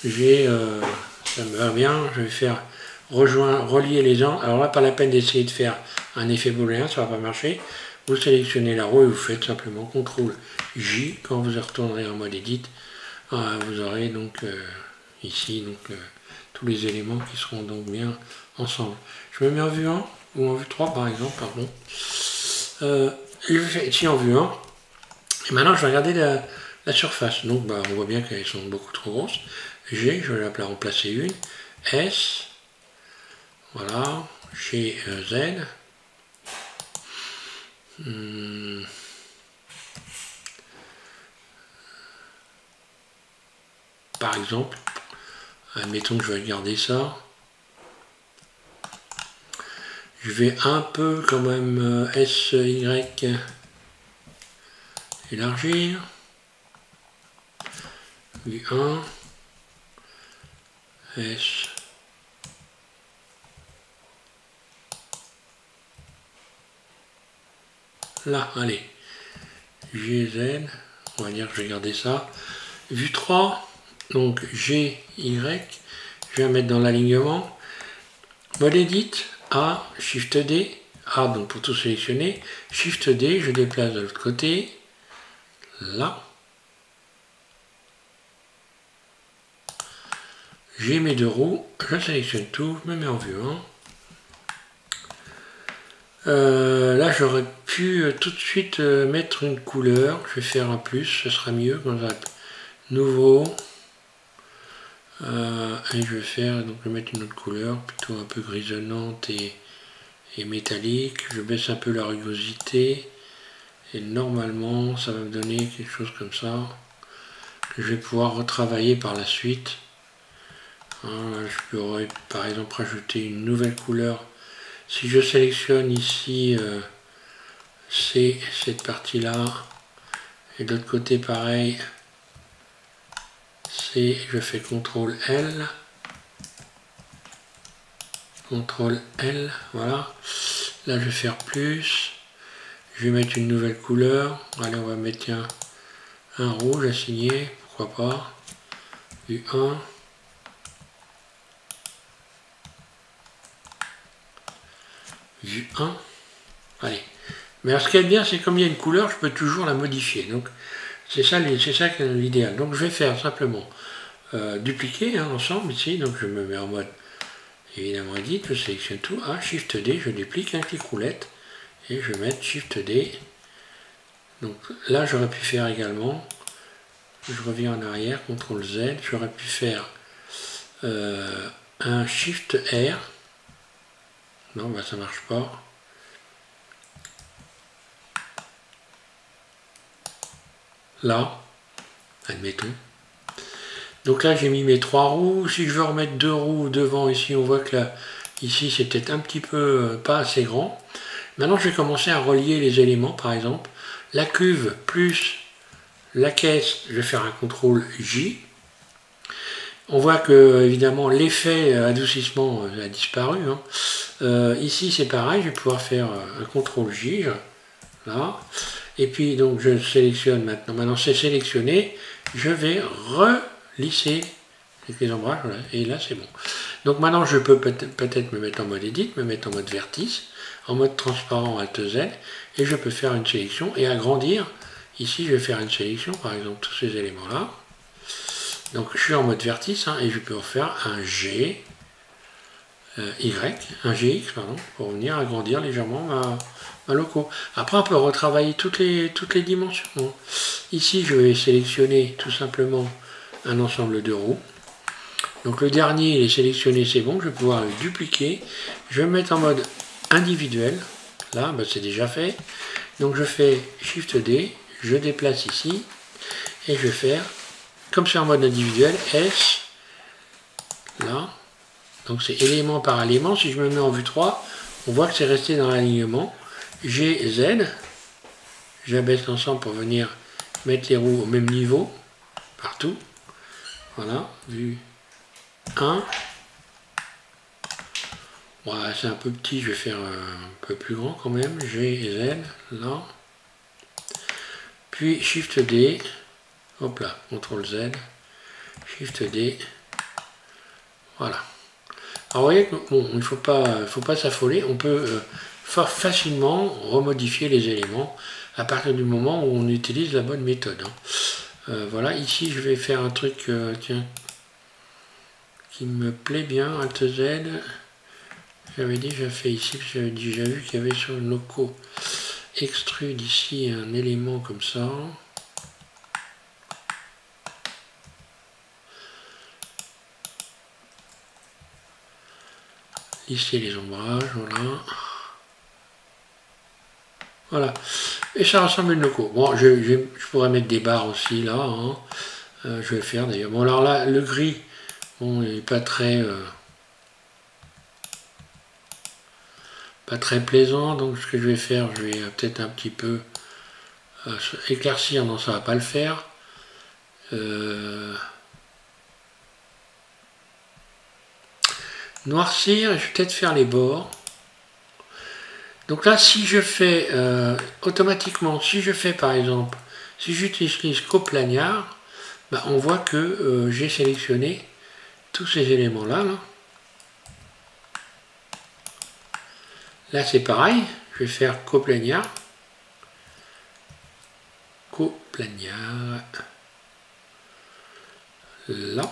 Ça me va bien. Je vais faire relier les angles. Alors là, pas la peine d'essayer de faire un effet booléen, ça va pas marcher. Vous sélectionnez la roue et vous faites simplement CTRL J. Quand vous retournerez en mode edit, vous aurez donc ici tous les éléments qui seront donc bien ensemble. Je me mets en vue 1 ou en vue 3 par exemple, pardon. Je fais ici en vue 1. Et maintenant je vais regarder la surface. Donc on voit bien qu'elles sont beaucoup trop grosses. G, je vais la remplacer une. S, voilà, G, Z. Par exemple, admettons que je vais garder ça. Je vais un peu quand même SY élargir. Vue 1. S. Là, allez. GZ. On va dire que je vais garder ça. Vue 3. Donc GY. Je vais mettre dans l'alignement. Mode edit. A, Shift D, A donc pour tout sélectionner, Shift D, je déplace de l'autre côté, là. J'ai mes deux roues, je sélectionne tout, je me mets en vue 1. Là j'aurais pu tout de suite mettre une couleur, je vais faire un plus, ce sera mieux, dans un nouveau. Et je vais faire, donc je vais mettre une autre couleur, plutôt un peu grisonnante et métallique. Je baisse un peu la rugosité et normalement ça va me donner quelque chose comme ça que je vais pouvoir retravailler par la suite. Là, je pourrais par exemple rajouter une nouvelle couleur. Si je sélectionne ici cette partie là et de l'autre côté pareil, je fais CTRL L. CTRL L, voilà. Là je vais faire plus. Je vais mettre une nouvelle couleur. Allez, on va mettre un rouge à signer, pourquoi pas. Vue 1. Vue 1. Allez. Mais alors ce qui est bien, c'est comme il y a une couleur, je peux toujours la modifier. Donc c'est ça l'idéal. Donc je vais faire simplement dupliquer l'ensemble ici. Donc je me mets en mode évidemment edit, je sélectionne tout. Shift D, je duplique un clic roulette. Et je vais mettre Shift D. Donc là j'aurais pu faire également, je reviens en arrière, CTRL Z, j'aurais pu faire un Shift R. Non, bah ça marche pas. Là, admettons. Donc là, j'ai mis mes 3 roues. Si je veux remettre 2 roues devant ici, on voit que là, ici, c'est peut-être un petit peu pas assez grand. Maintenant, je vais commencer à relier les éléments, par exemple. La cuve plus la caisse, je vais faire un CTRL J. On voit que, évidemment, l'effet adoucissement a disparu. Hein. Ici, c'est pareil, je vais pouvoir faire un CTRL J. Là. Et puis, donc, je sélectionne maintenant. Maintenant, c'est sélectionné. Je vais relisser les embrages. Voilà. Et là, c'est bon. Donc, maintenant, je peux peut-être me mettre en mode Edit, me mettre en mode vertice, en mode transparent Alt Z. Et je peux faire une sélection et agrandir. Ici, je vais faire une sélection, par exemple, tous ces éléments-là. Donc, je suis en mode vertice, hein, et je peux refaire un G, un GX, pardon, pour venir agrandir légèrement ma loco. Après, on peut retravailler toutes les dimensions. Hein. Ici, je vais sélectionner tout simplement un ensemble de roues. Donc, le dernier, il est sélectionné, c'est bon. Je vais pouvoir le dupliquer. Je vais me mettre en mode individuel. Là, ben, c'est déjà fait. Donc, je fais Shift D. Je déplace ici et je vais faire, comme c'est en mode individuel, S, là, donc c'est élément par élément. Si je me mets en vue 3, on voit que c'est resté dans l'alignement. G, Z, j'abaisse l'ensemble pour venir mettre les roues au même niveau, partout. Voilà, vue 1. Voilà, c'est un peu petit, je vais faire un peu plus grand quand même. G, Z, là. Puis Shift D, hop là, CTRL Z, Shift D, voilà. Alors vous voyez que bon, il ne faut pas s'affoler, on peut facilement remodifier les éléments à partir du moment où on utilise la bonne méthode. Hein. Voilà, ici je vais faire un truc tiens, qui me plaît bien, Alt Z. J'avais déjà fait ici, parce que j'avais déjà vu qu'il y avait sur le loco extrude ici un élément comme ça. Lisser les ombrages, voilà. Voilà. Et ça ressemble à une loco. Bon, je pourrais mettre des barres aussi là. Hein. Je vais faire d'ailleurs. Bon, alors là, le gris, bon, il n'est pas très plaisant. Donc, ce que je vais faire, je vais peut-être un petit peu éclaircir. Non, ça va pas le faire. Noircir, je vais peut-être faire les bords. Donc là, si je fais automatiquement, si je fais par exemple, si j'utilise coplagnard, bah, on voit que j'ai sélectionné tous ces éléments-là. Là, c'est pareil, je vais faire coplagnard. Coplagnard. Là.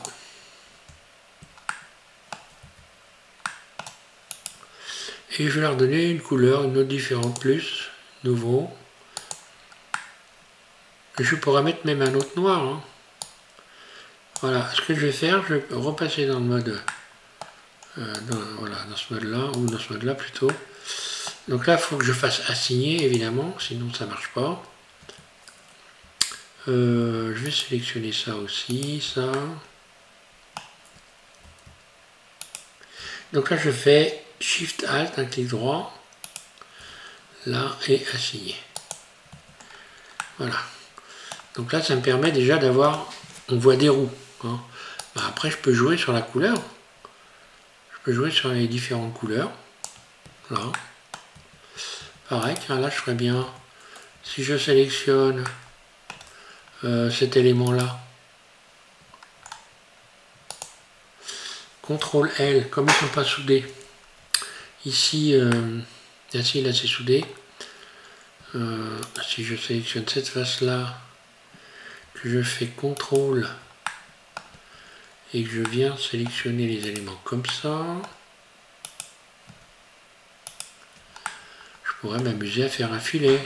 Et je vais leur donner une couleur, une autre différente plus, nouveau. Je pourrais mettre même un autre noir. Hein. Voilà, ce que je vais faire, je vais repasser dans le mode, dans ce mode-là, ou dans ce mode-là plutôt. Donc là, il faut que je fasse assigner, évidemment, sinon ça ne marche pas. Je vais sélectionner ça aussi, ça. Donc là, je fais Shift Alt, un clic droit, là, et assigner. Voilà. Donc là, ça me permet déjà d'avoir, on voit des roues. Hein. Bah, après, je peux jouer sur la couleur. Je peux jouer sur les différentes couleurs. Là. Pareil, tiens, là, je ferais bien, si je sélectionne cet élément-là, CTRL L, comme ils ne sont pas soudés. Ici, là c'est soudé. Si je sélectionne cette face-là, que je fais CTRL et que je viens sélectionner les éléments comme ça, je pourrais m'amuser à faire un filet.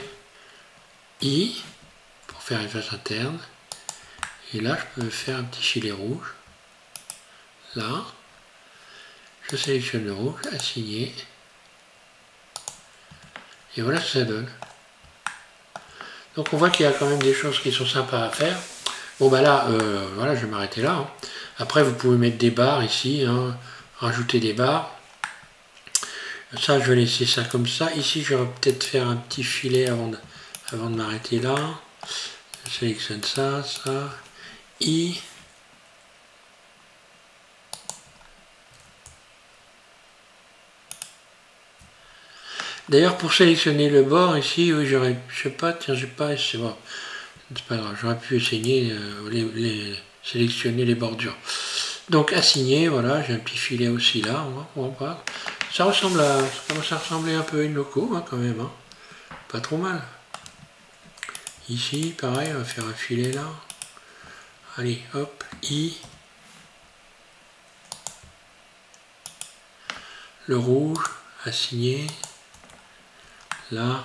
I, pour faire une face interne. Et là, je peux faire un petit filet rouge. là, je sélectionne le rouge, assigner, et voilà ce que ça donne. Donc on voit qu'il y a quand même des choses qui sont sympas à faire. Bon bah là, voilà, je vais m'arrêter là. Hein. Après vous pouvez mettre des barres ici, hein, rajouter des barres. Ça je vais laisser ça comme ça. Ici je vais peut-être faire un petit filet avant de m'arrêter là. Je sélectionne ça, ça, I. D'ailleurs pour sélectionner le bord ici, oui j'aurais, je sais pas, tiens j'ai pas, c'est bon. C'est pas grave, j'aurais pu essayer sélectionner les bordures. Donc assigner, voilà, j'ai un petit filet aussi là, on va voir. Ça ressemble à, ça commence à ressembler un peu à une loco hein, quand même, hein. Pas trop mal. Ici, pareil, on va faire un filet là. Allez, hop, I. Le rouge, assigner. Là.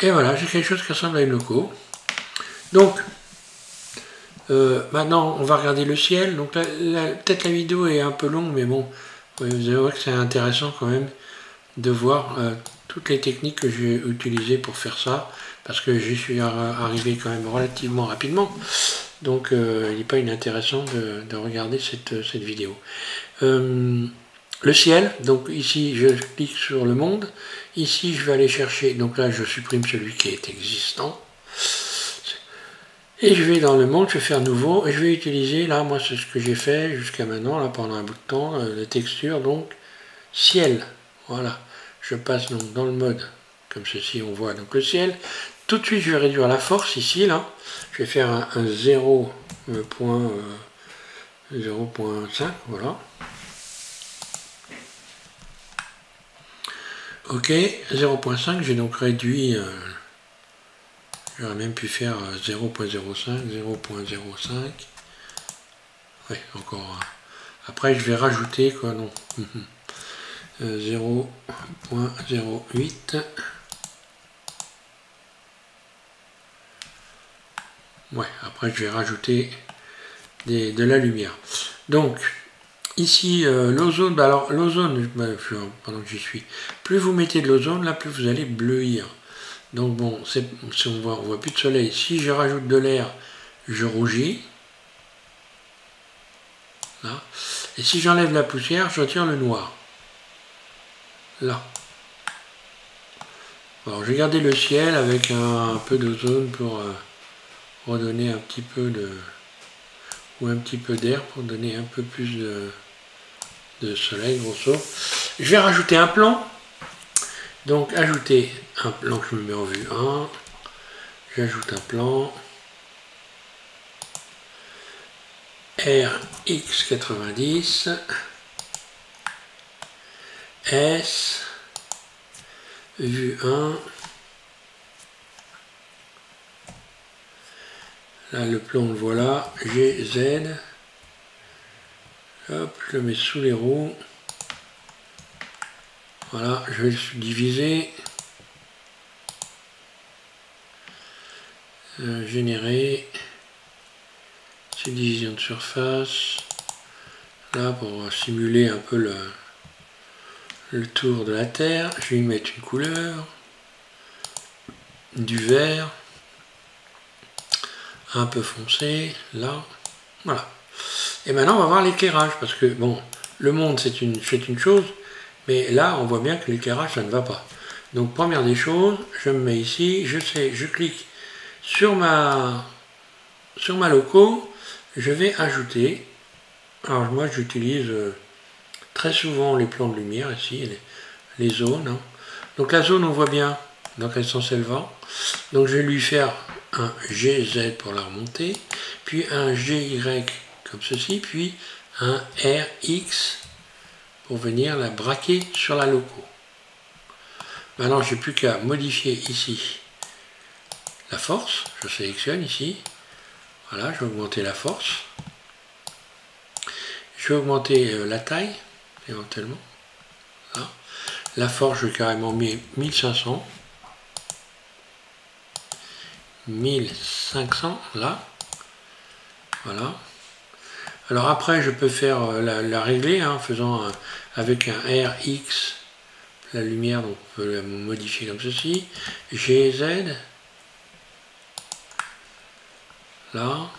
Et voilà, j'ai quelque chose qui ressemble à une loco. Donc, maintenant, on va regarder le ciel. Donc, peut-être la vidéo est un peu longue, mais bon, vous allez voir que c'est intéressant quand même de voir toutes les techniques que j'ai utilisées pour faire ça, parce que j'y suis arrivé quand même relativement rapidement. Donc, il n'est pas inintéressant de regarder cette vidéo. Le ciel, donc ici, je clique sur le monde. Ici, je vais aller chercher, donc là, je supprime celui qui est existant. Et je vais dans le monde, je vais faire nouveau, et je vais utiliser, là, moi, c'est ce que j'ai fait jusqu'à maintenant, là, pendant un bout de temps, la texture, donc, ciel, voilà. Je passe donc dans le mode, comme ceci, on voit donc le ciel. Tout de suite, je vais réduire la force, ici, là. Je vais faire un 0.5, voilà. Ok, 0.5, j'ai donc réduit... J'aurais même pu faire 0.05, 0.05. Ouais, encore. Après, je vais rajouter quoi, non 0.08. Ouais, après, je vais rajouter de la lumière. Donc, ici, l'ozone, bah alors l'ozone, pendant que j'y suis, plus vous mettez de l'ozone, là, plus vous allez bleuir. Donc bon, si on voit plus de soleil. Si je rajoute de l'air, je rougis. Là. Et si j'enlève la poussière, je retire le noir. Là. Alors je vais garder le ciel avec un peu d'ozone pour redonner un petit peu de... ou un petit peu d'air pour donner un peu plus de soleil, grosso. Je vais rajouter un plan. Donc ajouter un plan que je me mets en vue 1. J'ajoute un plan. RX90. S. Vue 1. Là le plan on le voit là. GZ. Hop, je le mets sous les roues. Voilà, je vais le subdiviser. Générer. Subdivision de surface. Là, pour simuler un peu le tour de la Terre, je vais y mettre une couleur. Du vert. Un peu foncé. Là. Voilà. Et maintenant, on va voir l'éclairage. Parce que, bon, le monde, c'est une chose. Mais là, on voit bien que l'éclairage, ça ne va pas. Donc, première des choses, je me mets ici, je clique sur ma loco, je vais ajouter. Alors, moi, j'utilise très souvent les plans de lumière ici, les zones. Hein. Donc, la zone, on voit bien dans quel sens elle va. Donc, je vais lui faire un GZ pour la remonter, puis un GY comme ceci, puis un RX pour venir la braquer sur la loco. Maintenant, je n'ai plus qu'à modifier ici la force. Je sélectionne ici. Voilà, je vais augmenter la force. Je vais augmenter la taille, éventuellement. Là. La force, je vais carrément mettre 1500. 1500, là. Voilà. Alors après, je peux faire la régler en faisant avec un RX, la lumière, donc on peut la modifier comme ceci. GZ, là.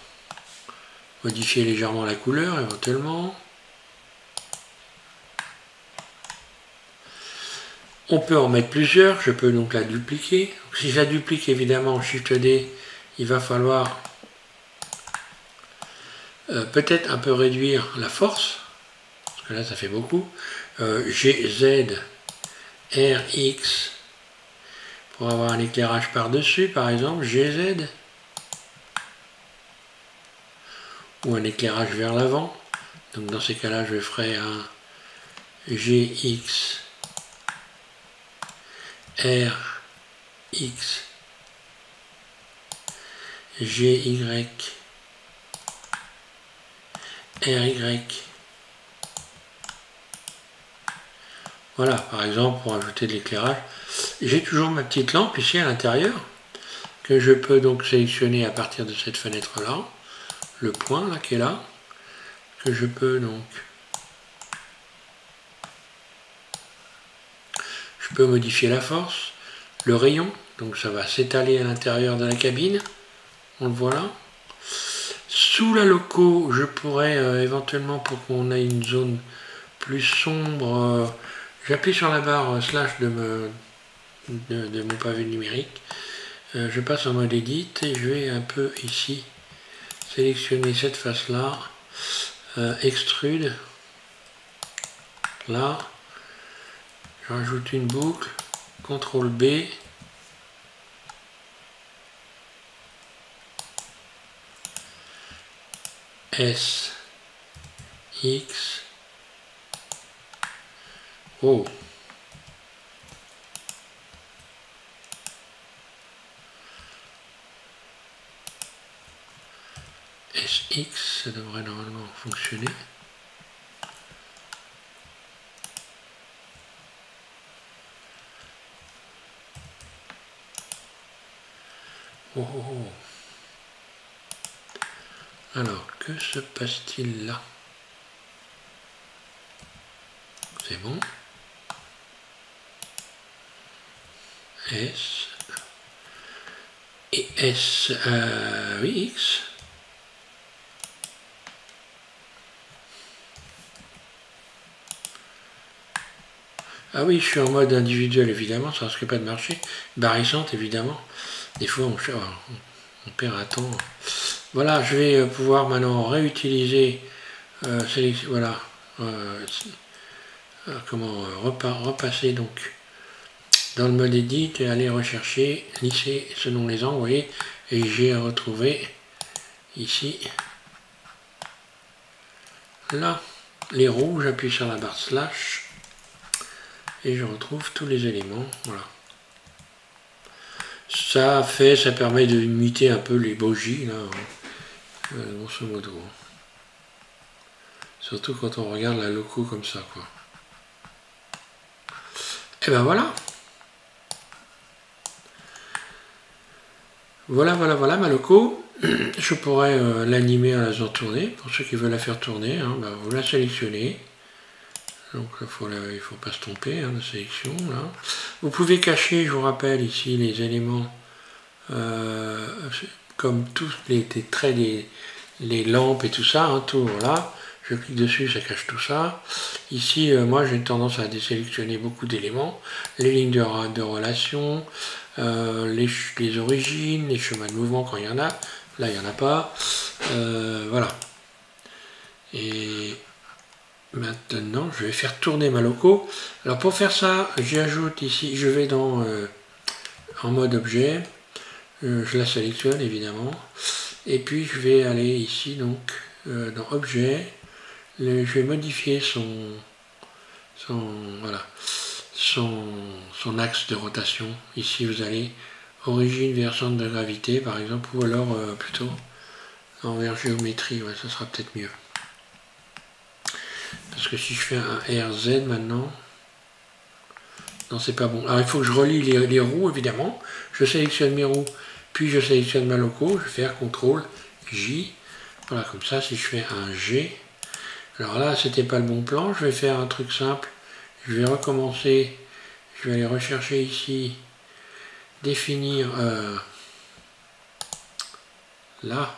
Modifier légèrement la couleur éventuellement. On peut en mettre plusieurs, je peux donc la dupliquer. Donc, si je la duplique évidemment en Shift D, il va falloir peut-être un peu réduire la force, parce que là ça fait beaucoup. GZ, RX, pour avoir un éclairage par-dessus par exemple, GZ, ou un éclairage vers l'avant. Donc dans ces cas-là, je ferai un GX, RX, GY, RY. Voilà, par exemple, pour ajouter de l'éclairage. J'ai toujours ma petite lampe ici à l'intérieur, que je peux donc sélectionner à partir de cette fenêtre-là, le point là qui est là, que je peux donc... Je peux modifier la force, le rayon, donc ça va s'étaler à l'intérieur de la cabine, on le voit là. Sous la loco, je pourrais éventuellement, pour qu'on ait une zone plus sombre, j'appuie sur la barre slash de mon pavé numérique, je passe en mode edit et je vais un peu ici sélectionner cette face là, extrude, là, je rajoute une boucle, CTRL B, S, X, O. SX, ça devrait normalement fonctionner. Oh, oh, oh. Alors, que se passe-t-il là? C'est bon. S. Et S, oui, X. Ah oui, je suis en mode individuel, évidemment, ça risque pas de marcher. Barrissante, évidemment. Des fois, on perd un temps. Voilà, je vais pouvoir maintenant réutiliser, voilà, repasser donc dans le mode edit et aller rechercher, lisser selon les angles, vous voyez, et j'ai retrouvé ici, là, les roues, j'appuie sur la barre slash, et je retrouve tous les éléments, voilà. Ça permet de imiter un peu les bogies, là, grosso modo. Surtout quand on regarde la loco comme ça, quoi. Et ben voilà. Voilà ma loco. Je pourrais l'animer en la faisant tourner. Pour ceux qui veulent la faire tourner, hein, ben, vous la sélectionnez. Donc il ne faut pas se tromper de sélection. Là. Vous pouvez cacher, je vous rappelle ici, les éléments comme tous les traits les lampes et tout ça, hein, tout voilà. Je clique dessus, ça cache tout ça. Ici, moi j'ai tendance à désélectionner beaucoup d'éléments. Les lignes de relation, les origines, les chemins de mouvement quand il y en a. Là, il n'y en a pas. Voilà. Et maintenant, je vais faire tourner ma loco. Alors pour faire ça, j'ajoute ici, je vais dans en mode objet. Je la sélectionne évidemment. Et puis je vais aller ici donc dans objet. Je vais modifier son axe de rotation. Ici vous allez origine vers centre de gravité par exemple, ou alors plutôt envers géométrie, ouais, ça sera peut-être mieux. Parce que si je fais un RZ maintenant, non c'est pas bon. Alors il faut que je relie les roues évidemment. Je sélectionne mes roues, puis je sélectionne ma loco, je vais faire CTRL J Voilà, comme ça, si je fais un G, alors là, c'était pas le bon plan, je vais faire un truc simple, je vais recommencer, je vais aller rechercher ici, définir, là,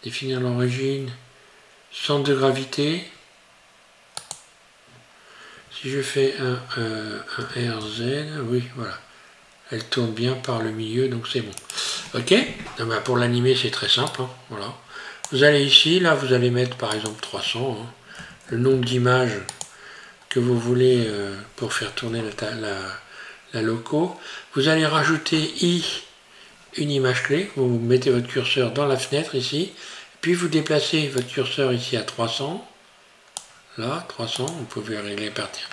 définir l'origine, centre de gravité. Si je fais un RZ, oui, voilà, elle tourne bien par le milieu, donc c'est bon. Ok, pour l'animer, c'est très simple, hein, voilà. Vous allez ici, là, vous allez mettre par exemple 300, hein, le nombre d'images que vous voulez pour faire tourner la loco. Vous allez rajouter une image clé, vous mettez votre curseur dans la fenêtre ici, puis vous déplacez votre curseur ici à 300, là, 300, vous pouvez régler à partir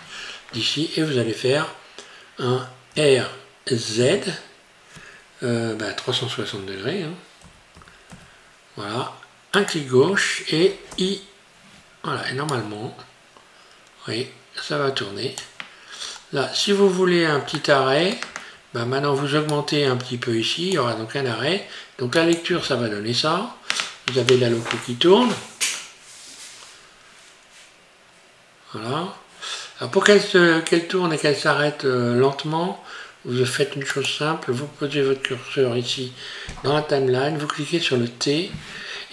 d'ici, et vous allez faire un RZ, 360 degrés, hein. Voilà, un clic gauche et I, voilà, et normalement, oui, ça va tourner. Là, si vous voulez un petit arrêt, maintenant vous augmentez un petit peu ici, il y aura donc un arrêt. Donc la lecture, ça va donner ça. Vous avez la loco qui tourne. Voilà. Alors pour qu'elle tourne et qu'elle s'arrête lentement, vous faites une chose simple, vous posez votre curseur ici dans la timeline, vous cliquez sur le T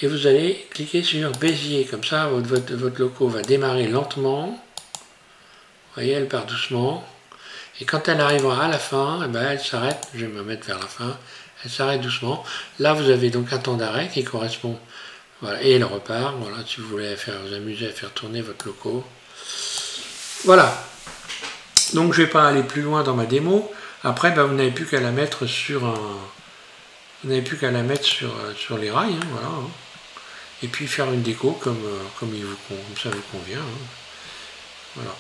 et vous allez cliquer sur Bézier. Comme ça, votre loco va démarrer lentement. Vous voyez, elle part doucement. Et quand elle arrivera à la fin, elle s'arrête, je vais me mettre vers la fin, elle s'arrête doucement. Là, vous avez donc un temps d'arrêt qui correspond, voilà, et elle repart, voilà, si vous voulez vous amuser à faire tourner votre loco. Voilà. Donc, je ne vais pas aller plus loin dans ma démo. Après, vous n'avez plus qu'à la mettre sur sur les rails, hein, voilà. Hein. Et puis faire une déco comme ça vous convient. Hein. Voilà.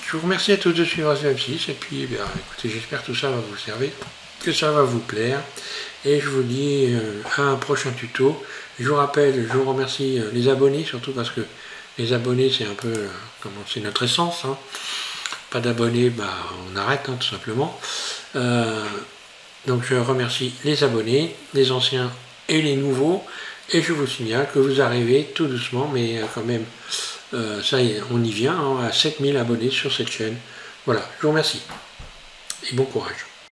Je vous remercie à tous de suivre CF6 et puis écoutez, j'espère que tout ça va vous servir, que ça va vous plaire et je vous dis à un prochain tuto. Je vous rappelle, je vous remercie les abonnés surtout parce que les abonnés c'est un peu c'est notre essence, hein. Pas d'abonnés, on arrête, hein, tout simplement. Donc je remercie les abonnés, les anciens et les nouveaux et je vous signale que vous arrivez tout doucement mais quand même ça y est, on y vient, hein, à 7000 abonnés sur cette chaîne. Voilà, je vous remercie et bon courage.